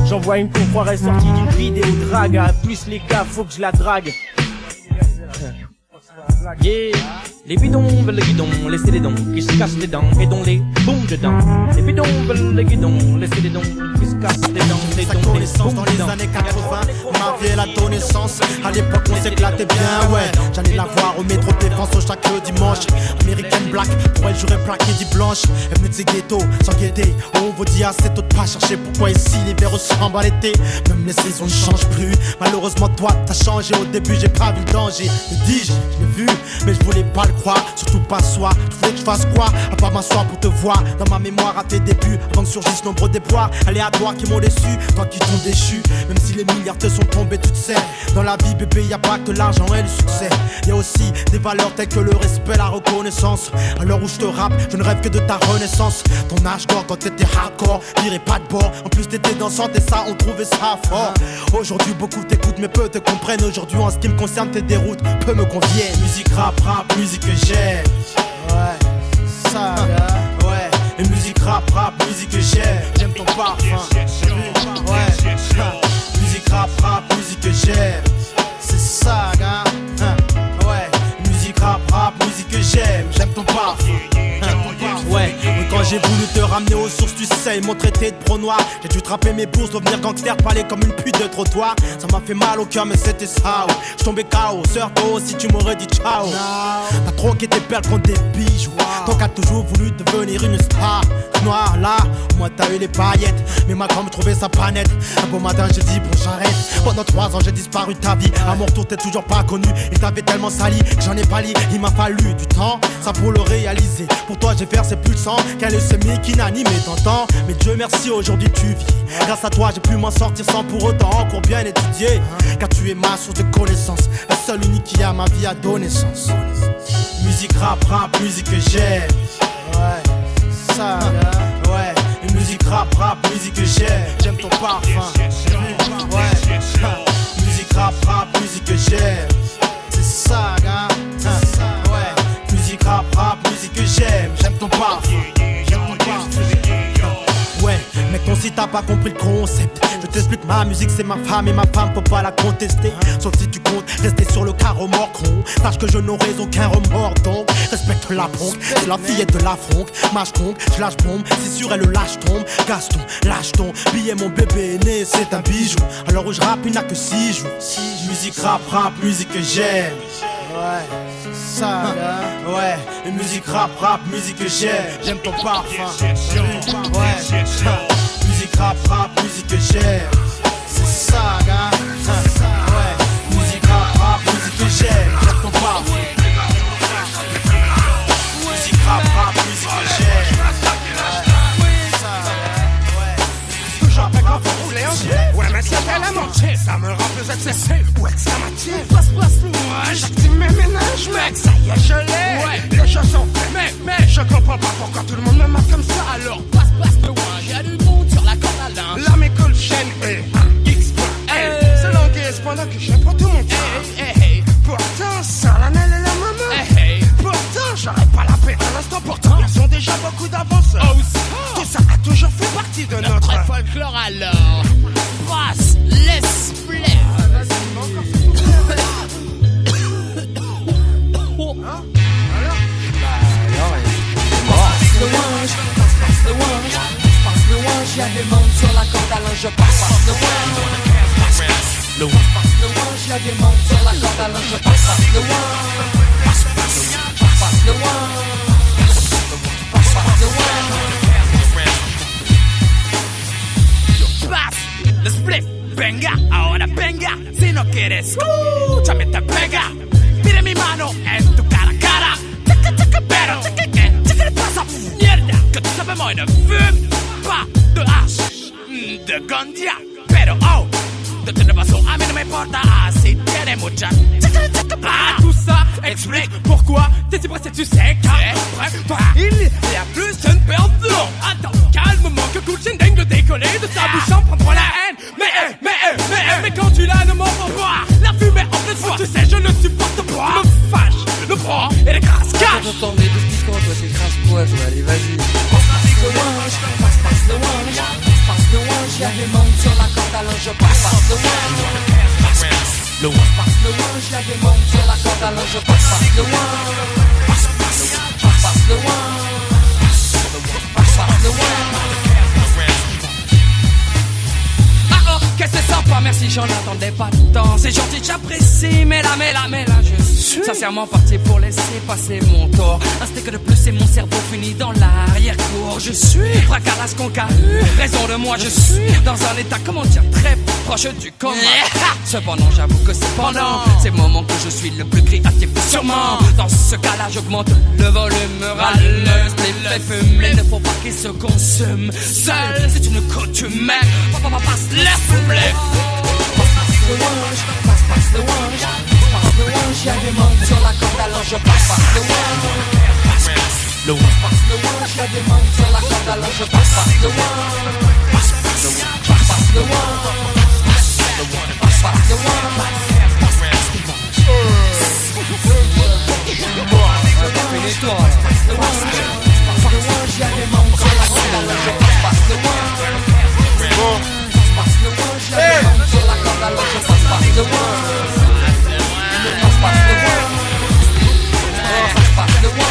J'en vois une qu'on croirait sortie d'une vidéo drague. Plus les gars, faut que je la drague. Yeah. Les bidons veulent le guidon, laissez les dons qui se cassent les dents et dont les boum dedans. Les bidons veulent le guidon, laissez les dons qui se cassent les dents et dont les boum dans les années 80, ma vie elle a donné sens. À l'époque on s'éclatait bien, ouais. J'allais la voir au métro défense chaque dimanche. American Black, pour elle j'aurais plaqué dit blanche. Elle venait de ses ghettos, sans guetter. On vous dit assez tôt de pas chercher pourquoi ici l'hiver ressemble à l'été. Même les saisons ne changent plus. Malheureusement toi t'as changé, au début j'ai pas vu le danger. Le dis-je, je l'ai vu, mais je voulais pas le croire, surtout pas soi. Je voulais que je fasse quoi, à part m'asseoir pour te voir. Dans ma mémoire à tes débuts, avant que surgissent nombreux déboires aléatoires qui m'ont déçu, toi qui t'ont déchu. Même si les milliards te sont tombés, tu te sais. Dans la vie bébé y'a pas que l'argent et le succès. Y'a aussi des valeurs telles que le respect, la reconnaissance. À l'heure où je te rappe, je ne rêve que de ta renaissance. Ton âge d'or quand t'étais hardcore, virais pas de bord. En plus t'étais dansante et ça on trouvait ça fort. Aujourd'hui beaucoup t'écoutent mais peu te comprennent. Aujourd'hui en ce qui me concerne tes déroutes peu me conviennent. Musique rap, musique que j'aime. Ouais, ça, ouais. Et musique rap, musique que j'aime. J'aime ton parfum. Ouais, musique rap, musique que j'aime. C'est ça, gars. Ouais, musique rap, musique que j'aime. J'aime ton parfum. Ouais, quand j'ai voulu te ramener aux sources, tu sais, ils m'ont traité de pro noir. J'ai dû trapper mes bourses, devenir gangster, parler comme une pute de trottoir. Ça m'a fait mal au cœur, mais c'était ça. Je tombais KO, sœur, toi aussi tu m'aurais dit ciao. T'as troqué tes perles contre des bijoux. Toi qui as toujours voulu devenir une star. Noir là, au moins t'as eu les paillettes. Mais ma grand me trouvait ça pas net. Un beau matin j'ai dit bon j'arrête. Pendant 3 ans j'ai disparu de ta vie. À mon retour t'es toujours pas connu. Et t'avais tellement sali que j'en ai pas li. Il m'a fallu du temps, ça pour le réaliser. Pour toi j'ai versé plus de sang qu'un leucémie qui n'anime et t'entends. Mais Dieu merci aujourd'hui tu vis. Grâce à toi j'ai pu m'en sortir sans pour autant encore bien étudier. Car tu es ma source de connaissance. La seule unique qui a ma vie a donné sens. Musique rap, musique que j'aime. Ouais, ça, ouais. Et musique rap, musique que j'aime. J'aime ton parfum. Ouais, musique rap, musique que j'aime. C'est ça, gars. Ouais, musique rap, musique que j'aime. J'aime ton parfum. Ouais, mec, ton si t'as pas compris le concept. Je t'explique, ma musique c'est ma femme et ma femme peut pas la contester. Sauf si tu comptes rester sur le carreau mort con. Sache que je n'aurai aucun remords donc respecte la bronque, c'est la fillette de la fronque. Mâche conque, je lâche bombe, si sur elle le lâche tombe. Gaston, lâche ton billet, mon bébé est né, c'est un bijou. Alors où je rappe, il n'a que 6 jours. Musique rap, musique que j'aime. Ouais, ça, ouais. Et musique rap, musique que j'aime. J'aime ton parfum. Ouais, musique rap, musique que j'aime. C'est ça, gars. Ouais, musique rap, musique que j'aime. J'aime ton parfum. Ça me rend plus excessif. Ouais, que ça m'attire. Passe, ouais. J'active mes ménages, mec. Ça y est, je l'ai. Ouais. Les choses sont faites, mais je comprends pas pourquoi tout le monde me marque comme ça. Alors, passe le ouin. Y'a du monde sur la corde à linge. La m'écoule chaîne et X. C'est l'anguille, pendant que je prends tout mon temps. Pourtant, sans la Nel et la maman. Pourtant, j'aurais pas la paix à l'instant. Pourtant, ils ont déjà beaucoup d'avance. Tout ça a toujours fait partie de notre folklore alors. Brasse, laisse plaire. Passe le ouin, y'a des monde sur la corde à linge. Passe le ouin. Le ouin, y'a des monde sur la corde à linge. Passe le ouin. Passe le ouin. Passe le ouin. Pass le spliff, venga, ahora venga. Si no quieres, escúchame, te pega. Mire mi mano en tu cara a cara. Pero, ¿qué le pasa? Mierda, que tú sabes, moi ne fume pas de hash, de ganja. Pero, oh, de toute façon, a mí no me importa si tiene mucha. Ah, tout ça explique pourquoi t'es si pressé, tu sais qu'après toi, il y a plus d'une perte de l'eau. Attends, calmement, que Cool Chain dingue de décoller de sa bouche en prendre la haine. Mais quand tu l'as, ne m'en veux pas. La fumée en pleine foi, tu sais, je ne supporte pas. Je me fâche, le prends et les grasses cache. J'entends des discours, toi, c'est crasse-toi, allez, vas-y. Passe le ouin, passe le ouin, y'a des monde sur la corde à linge. Passe le ouin. Le ouin, passe le ouin, y'a des monde sur la corde à linge. Passe le ouin. Passe le ouin. Passe le ouin. Ah oh, qu'est-ce que c'est sympa, merci, j'en attendais pas tant. C'est gentil, j'apprécie, mais là, je suis sincèrement parti pour laisser passer mon tour. Un steak de plus et mon cerveau finit dans l'arrière-cour. Je suis fracasse conca, raison de moi, je suis dans un état, comment dire, très proche du coma. Cependant, j'avoue que c'est pendant ces moments que je suis le plus créatif, sûrement. Dans ce cas-là, j'augmente le volume, râleuse, les fumes, il ne faut pas qu'ils se consument. Seul, c'est une coutume, passe, laisse plaire. Passe le ouin, passe le ouin, y'a des monde sur la corde à linge. Passe le ouin. Le ouin, passe le ouin, y'a des monde sur la corde à linge. Passe le ouin. Passe le ouin, passe le ouin. Finis-toi. Passe le ouin, y'a des monde sur la corde à linge. Passe le ouin. Passe le ouin, y'a des monde sur la corde à linge. Passe le ouin. Passe le ouin. Passe le ouin.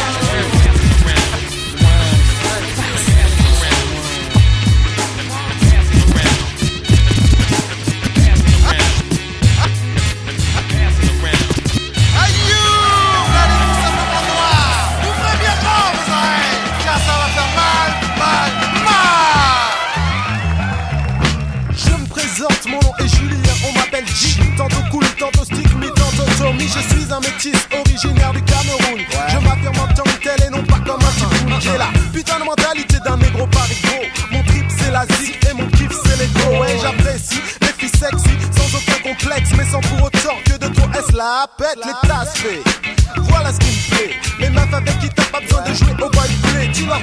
Mon nom est Julien, on m'appelle J. Tantôt cool, tantôt stick, mais tantôt Tommy. Je suis un métis originaire du Cameroun. Je m'affirme en tant que tel et non pas comme un tycoon. J'ai la putain de mentalité d'un négro Paris gros. Mon trip c'est la zik et mon kiff c'est les gros. Et j'apprécie les filles sexy sans aucun complexe, mais sans pour autant que de toi est la pète les tasses fait. Voilà ce qui me plaît. Les meufs avec qui t'as pas besoin de jouer au boy play. Tu leur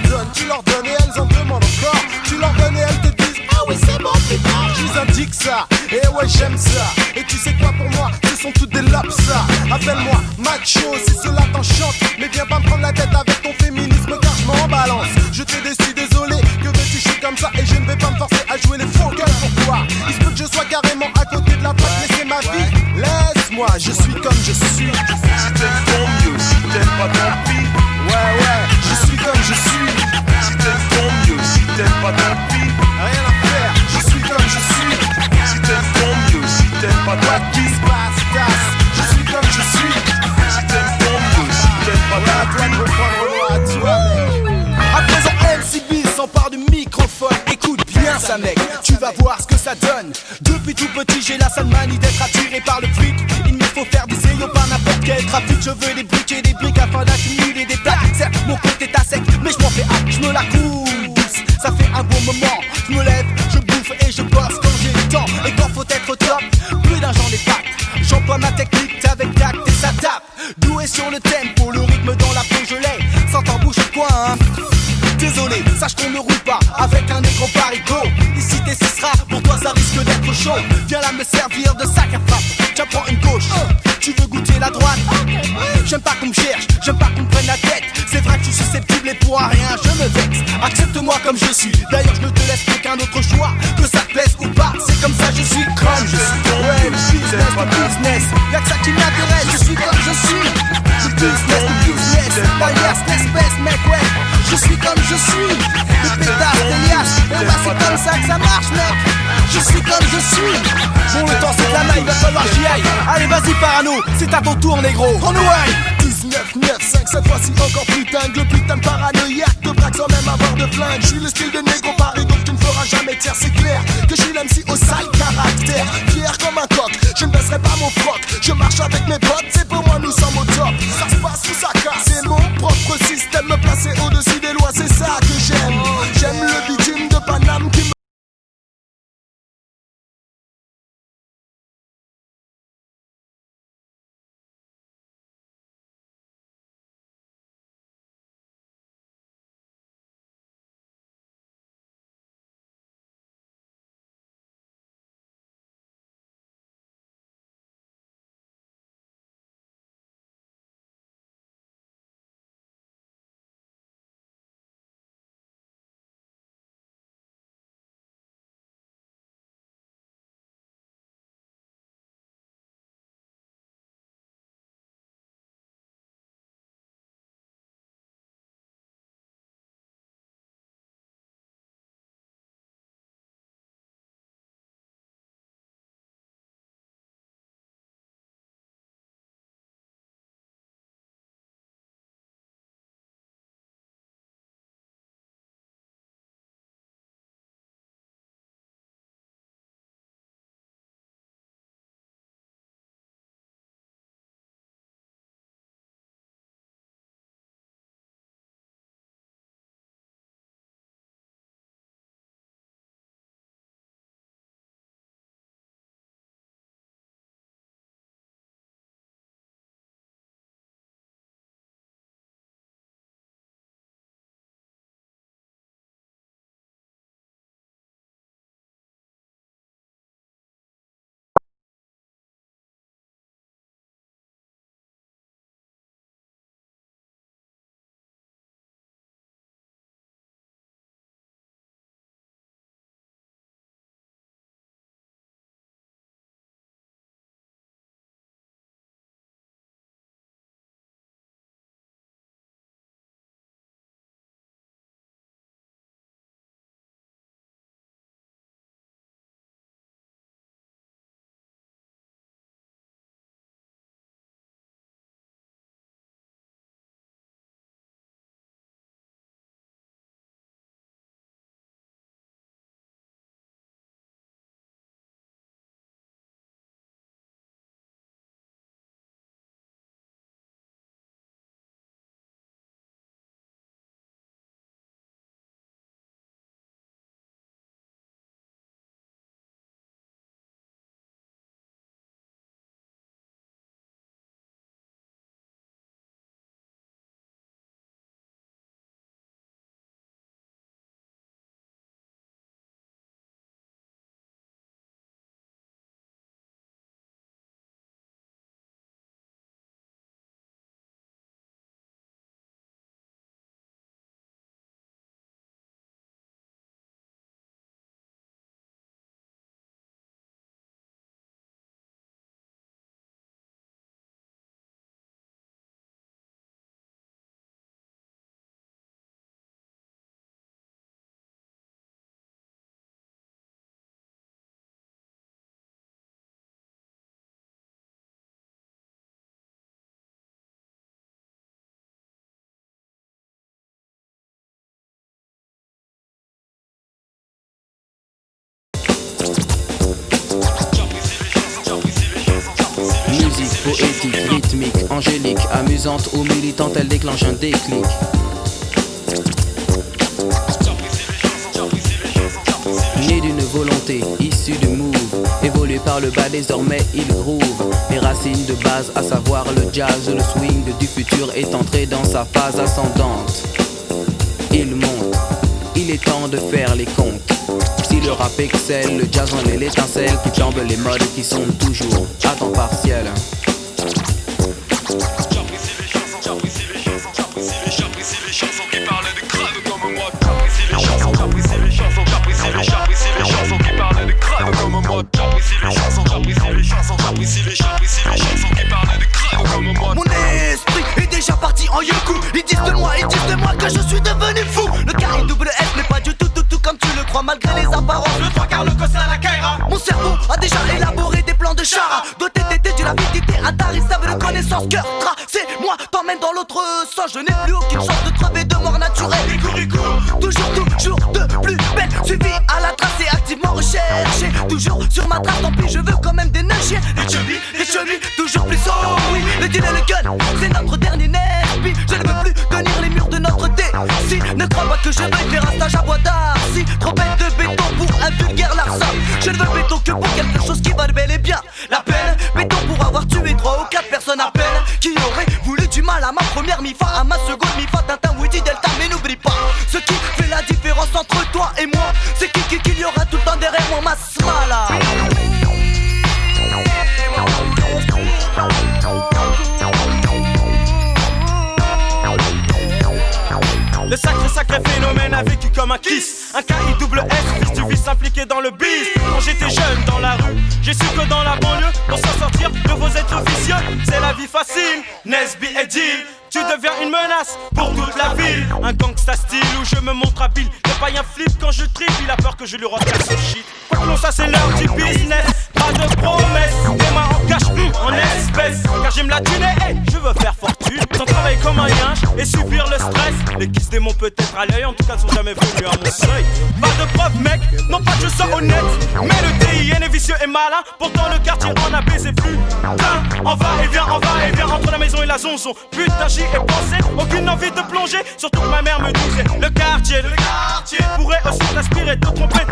donnes et elles en demandent encore. Tu leur donnes et elles te disent ah oui c'est bon plus tard. J'use un dick ça, et ouais j'aime ça. Et tu sais quoi pour moi, ce sont toutes des lobes ça. Appelle-moi macho si cela t'enchante. Mais viens pas me prendre la tête avec ton féminisme car je m'en balance. Je t'ai déçu, désolé, que veux-tu, je suis comme ça. Et je ne vais pas me forcer à jouer les faux gueules pour toi. Il se peut que je sois carrément à côté de la plaque, mais c'est ma vie. Laisse-moi, je suis comme je suis. Si t'aimes ton mieux, si t'aimes pas tant pis. Ouais, je suis comme je suis. Si t'aimes ton mieux, si t'aimes pas tant pis. Rien à faire, je suis comme je suis. Si t'aimes ton mieux, si t'aimes pas tant pis. Je suis comme je suis. Si t'aimes ton mieux, si t'aimes pas tant pis. À toi de reprendre à présent, LCB s'empare du microphone. Écoute bien ça mec, tu vas voir ce que ça donne. Depuis tout petit j'ai la sale manie d'être attiré par le fric. Il me faut faire des séos par n'importe quel trafic. Je veux des briques et des briques afin d'accumuler des plaques. Certes mon compte est à sec, mais je m'en fais hâte, je me la course. Ça fait un bon moment, je me lève, je bouffe et je bosse quand j'ai le temps. Et quand faut être au top, le tempo, le rythme dans la peau je l'ai, sans t'en bouche de coin hein. Désolé, sache qu'on ne roule pas avec un négro parigo. Ici t'es ce sera, pour toi ça risque d'être chaud. Viens là me servir de sac à frappe. Tiens prends une gauche, tu veux goûter la droite. J'aime pas qu'on me cherche, j'aime pas qu'on me prenne la tête. C'est vrai que je suis susceptible et pour rien je me vexe. Accepte-moi comme je suis, d'ailleurs je ne te laisse aucun autre choix. Que ça te plaise ou pas, c'est comme ça je suis comme je suis. Ouais, business to business, y'a que ça qui m'intéresse. Je suis comme je suis, du business to business. Derrière cette espèce mec ouais, je suis comme je suis. Le pétard, Elias, et bah c'est comme ça que ça marche mec. Je suis comme je suis. Bon le temps c'est de la maille, va falloir j'y aille. Allez vas-y parano, c'est à ton tour négro. On away. 19, 9, 5, cette fois-ci encore plus dingue. Le putain de paranoïaque de braque sans même avoir de flingue. Je suis le style de négro Paris donc tu ne feras jamais taire. C'est clair que je suis l'MC au sale caractère. Fier comme un coq, je ne baisserai pas mon froc. Je marche avec mes potes, c'est pour moi nous sommes au top. Ça se passe ou ça casse, c'est mon propre système. Me placer au-dessus des lois, c'est ça que j'aime. J'aime le bitume de Paname qui me... poétique, rythmique, angélique, amusante ou militante, elle déclenche un déclic. Née d'une volonté, issue du move, évolue Stimulé par le bas désormais il groove. Les racines de base à savoir le jazz. Le swing du futur est entré dans sa phase ascendante. Il monte, il est temps de faire les comptes. Si le rap excelle, le jazz en est l'étincelle qui plombe les modes qui sont toujours à temps partiel. Mon esprit est déjà parti en yoku. Ils disent de moi que je suis devenu fou. Le KIWS n'est pas du tout comme tu le crois, malgré les apparences. Le 3 quarts, le cossin, la Kaira. Mon cerveau a déjà élaboré des plans de chara. Doté d'une avidité intarissable de connaissances. Cœur tracé, moi t'emmène dans l'autre sens. Je n'ai plus aucune chance de crever de mort naturelle. Toujours de plus belle. Suivi à la trace et activement recherché. Toujours sur ma trace, tant pis, je veux quand même des neiges. Les chevilles, toujours plus oh oui. Le deal et le gun, c'est notre dernier Nesby. Je ne veux plus tenir les murs de notre thé. Si, ne crois pas que je vais faire un stage à bois d'art. Si, trop bête de béton pour un vulgaire larcin. Je ne veux béton que pour quelque chose qui va bel et bien la peine. Béton pour avoir tué 3 ou 4 personnes à peine. Qui aurait voulu du mal à ma première mi-fa, à ma seconde mi-fa, Tintin, Woody, Delta. Mais n'oublie pas, ce qui fait la différence entre toi et moi, c'est qu'il y aura tout le temps derrière moi ma smala. Le sacré phénomène a vécu comme un kiss. Un KIWS, fils du vice impliqué dans le biz. Quand j'étais jeune dans la rue, j'ai su que dans la banlieue, pour s'en sortir de vos êtres vicieux, c'est la vie facile. Nesby et Jill, tu deviens une menace pour toute la ville. Un gangsta style où je me montre habile. Le païen flip quand je trip, il a peur que je lui refasse son shit. Quoi que l'on ça c'est l'heure du business. Pas de promesses, des mains en cash, en espèces. Car j'aime la thune et je veux faire fortune. Sans travailler comme un yinche et subir le stress. Les kisses des mots peut-être à l'œil, en tout cas ne sont jamais venus à mon seuil. Pas de preuve mec, non pas que je sois honnête. Mais le DIN est vicieux et malin. Pourtant le quartier en a baisé plus. On va et vient, entre la maison et la zonzon. Putain j'y ai pensé, aucune envie de plonger. Surtout que ma mère me disait, le quartier pourrait aussi t'inspirer, te tromper.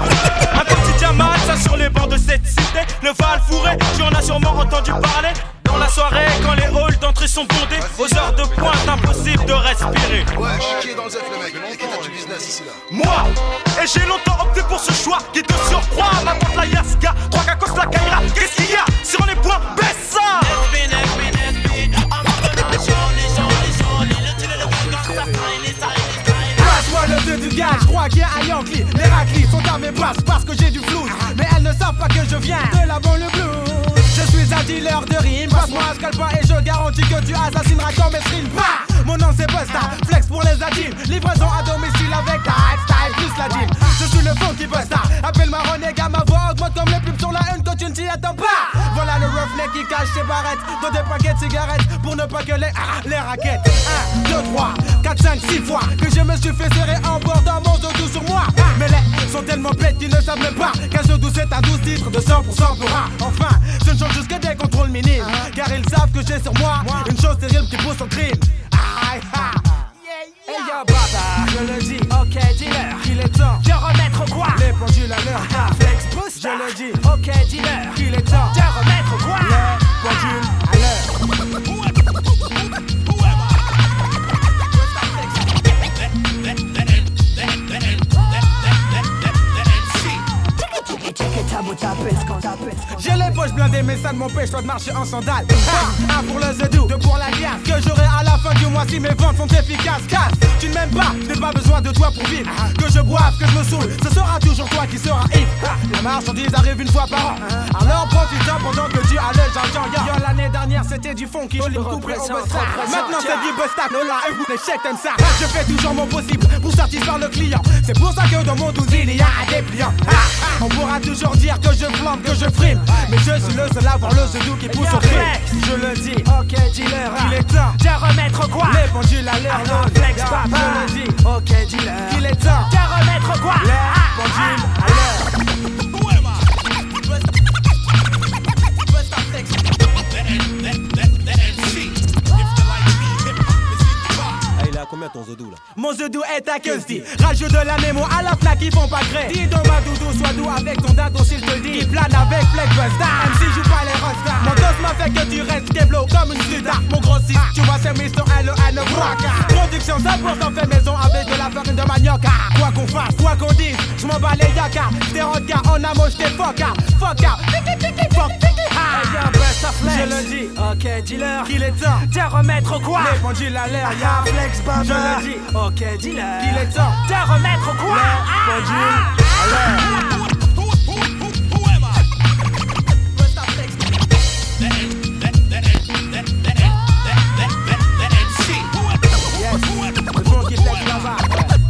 Un quotidien malsain sur les bancs de cette cité. Le Val fourré, tu en as sûrement entendu parler. Dans la soirée, quand les halls d'entrée sont bondés, aux heures de pointe, impossible de respirer. Ouais, qui est dans le zef, le mec? Qui t'a du business ici là? Moi! Et j'ai longtemps opté pour ce choix qui te surcroît. Ma porte la Yaska, 3 Kakos la Kaira. Qu'est-ce qu'il y a? Sur les points, baisse ça! Passe-moi le jeu du gars, je crois qu'il y a un Yankee. Les raclis sont à mes places parce que j'ai du flou. Mais elles ne savent pas que je viens de la banlieue blues. Je suis un dealer de rimes, passe-moi un scalpin et je garantis que tu assassineras comme Esrine. Mon nom c'est Busta, flex pour les adultes. Livraison à domicile avec ta style plus la deal. Je suis le funky Busta, appelle-moi Renégat, ma voix augmente comme les pubs sur la une quand tu ne t'y attends pas. Voilà le roughneck qui cache ses barrettes dans des paquets de cigarettes pour ne pas que les raquettes. 1, 2, 3, 4, 5, 6 fois que je me suis fait serrer en bord d'un monstre doux sur moi. Mais les sont tellement bêtes qu'ils ne savent même pas qu'un jeu doux c'est un 12 titres de 100% pour un. Enfin, je ne change juste que des contrôles minimes, car ils savent que j'ai sur moi une chose terrible qui pousse au crime. Hey yo baba, je le dis, ok dealer, il est temps de remettre quoi? Les pendules à l'heure, flex boost, je le dis, ok dealer, il est temps de remettre quoi? Les pendules à l'heure. J'ai les poches blindées mais ça ne m'empêche pas de marcher en sandales. Un pour le zedou, 2 pour la glace que j'aurai à la fin du mois si mes ventes sont efficaces. Casse, tu ne m'aimes pas, je n'ai pas besoin de toi pour vivre. Que je boive, que je me saoule, ce sera toujours toi qui sera hit. La marchandise arrive une fois par an, alors profite-en pendant que tu as le j'entends. Yo, l'année dernière c'était du funky, je l'ai coupé au Busta. Maintenant c'est du Busta, Nola et vous les chèques comme ça. Je fais toujours mon possible pour satisfaire le client. C'est pour ça que dans mon douze il y a un dépliant. On pourra toujours dire que je flambe, que je frime, mais je suis le seul à voir le zedou qui pousse au crime. Je le dis, ok dealer, il est temps de remettre quoi? Les pendules à l'heure, flex papa. Je le dis, ok dealer, il est temps de remettre quoi? Les pendules à l'heure. Il a combien ton zodou là? Mon zodou est à Kelsey. Rageux de la mémo à la flaque, ils font pas gré. Dis donc ma doudou, sois doux avec ton dado s'il te dit. Qui plane avec Fleck Busta. MC joue pas les rostas. Mon dos m'a fait que tu restes keblo comme une sluta. Mon gros 6, tu vois c'est Mr. L.O.N. Waka. Production 100% fait maison avec de la farine de manioc. Quoi qu'on fasse, quoi qu'on dise, je m'en bats les yaka. T'es rodka, on a moche tes foca. Foca, tiki tiki fuck tiki ha. Y'a un best à flex. Je le dis, ok dealer. Qu'il est temps de remettre quoi? Les pendules à l'air, y'a flex baba. Je le dis, ok dealer. Qu'il est temps de remettre quoi? Les pendules à l'air.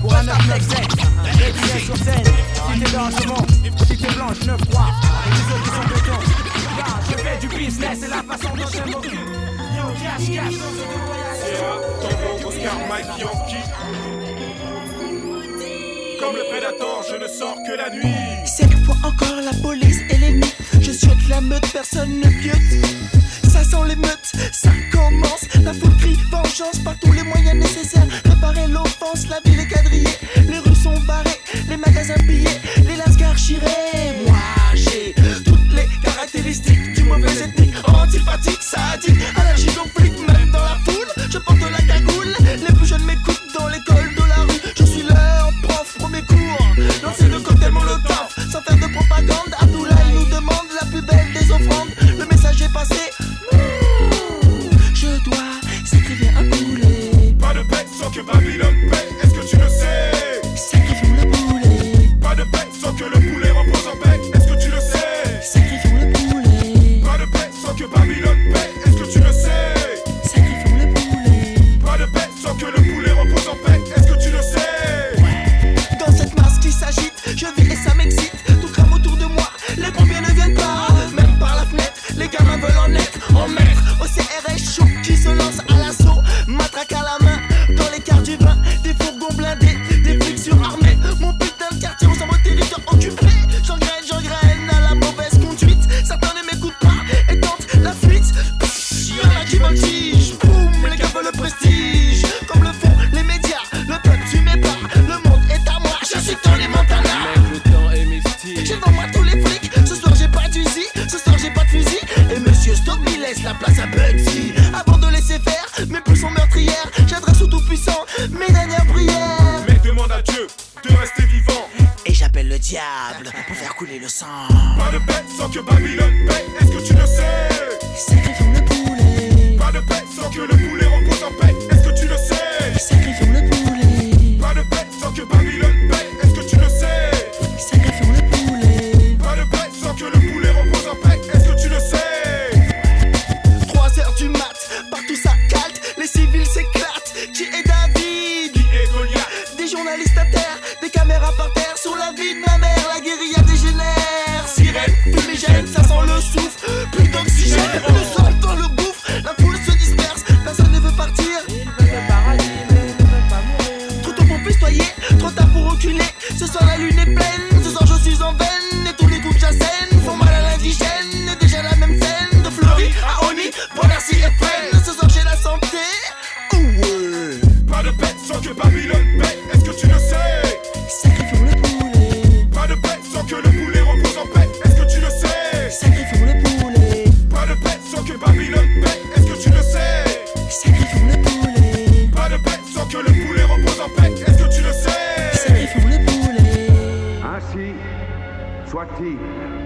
Pour un 997, les billets sur scène. Si t'es dans ce monde, si t'es blanche, 9-3. Et les autres qui sont béton. Je fais du business, c'est la façon dont je m'occupe. Yo, cash, cash, Tombo, Oscar, Mike, Yankee. Comme le prédateur, je ne sors que la nuit. Cette fois encore la police et l'ennemi. Je souhaite la meute, personne ne piote. Ça sent l'émeute, ça commence. La foule crie vengeance par tous les moyens nécessaires. Réparer l'offense, la ville est quadrillée. Les rues sont barrées, les magasins pillés, les lascars chirés. Moi j'ai toutes les caractéristiques du mauvais ethnique. Antipathique, sadique, allergique au flic. Même dans la foule, je porte la cagoule. Les plus jeunes m'écoutent dans l'école de la rue. Je suis leur prof, premier cours. Lancer le cocktail molotov, sans faire de propagande. Abdoulaye nous demande la plus belle des offrandes. Le message est passé. Je dois sacrifier un poulet. Pas de paix sans que Babylone paie, est-ce que tu le sais? Sacrifions le poulet. Pas de paix sans que le poulet repose en paix, est-ce que tu le sais? Sacrifions le poulet. Pas de paix sans que Babylone paie, est-ce que tu le sais? Sacrifions le poulet. Pas de paix sans que le poulet repose en paix, est-ce que tu le sais? Dans cette masse qui s'agite, je vis et ça m'excite. Tout crame autour de moi, les pompiers ne viennent pas. Même par la fenêtre, les gamins veulent en être. En maître au CRS chaud qui se lance à l'assaut. Matraque à la main, dans les quarts du vin. Des fourgons blindés, des flics surarmés. Mon putain de quartier ressemble au territoire occupé. J'engraine à la mauvaise conduite. Certains ne m'écoutent pas et tentent la fuite. Y'en a qui voltigent, boum, les gars veulent le prestige. Comme le font les médias, le peuple tu m'es pas. Le monde est à moi, je suis dans les Montana. J'ai devant moi tous les flics. Ce soir j'ai pas d'usi, ce soir j'ai pas de fusil. Et monsieur Stop me laisse la place à Bugsy. Avant de laisser faire mes pulsions meurtrières, j'adresse au tout-puissant mes dernières prières. Mais demande à Dieu de rester vivant. Et j'appelle le diable pour faire couler le sang. Pas de paix sans que Babylone paie, est-ce que tu le sais? Sacrifions le poulet. Pas de paix sans que le poulet repose en paix, est-ce que tu le sais? Sacrifions le poulet. Pas de paix sans que Babylone paie, est-ce que tu le sais? Sacrifions le poulet. Pas de paix sans que le poulet repose en paix, est-ce que tu le sais? 3h du mat, partout ça calte, les civils s'éclatent. Qui est David? Qui est Goliath? Des journalistes à terre, des caméras par terre. Sur la vie de ma mère, la guérilla dégénère. Sirène, fumigène, ça sent le souffle. Plus d'oxygène, le sang dans le gouffre. La foule se disperse, personne ne veut partir. Ils veulent le paradis, mais ils ne veulent pas mourir. Trop tôt pour festoyer, trop tard pour reculer. Ce soir la lune est pleine, ce soir je suis en veine. Et tous les coups que j'assène font mal à l'indigène. Et déjà la même scène, de Fleury à Oni, Bonarcy et Fresnes. Ce soir j'ai la santé. Pas de paix sans que Babylone paie, est-ce que tu le sais? Sacrifions le poulet. Pas de paix sans que le poulet repose en paix, est-ce que tu le sais? Sacrifions le poulet. Pas de paix sans que Babylone paie, est-ce que tu le sais? Sacrifions le poulet. Pas de paix sans que le poulet repose en paix, est-ce que tu le sais? Sacrifions le poulet. Ainsi soit-il.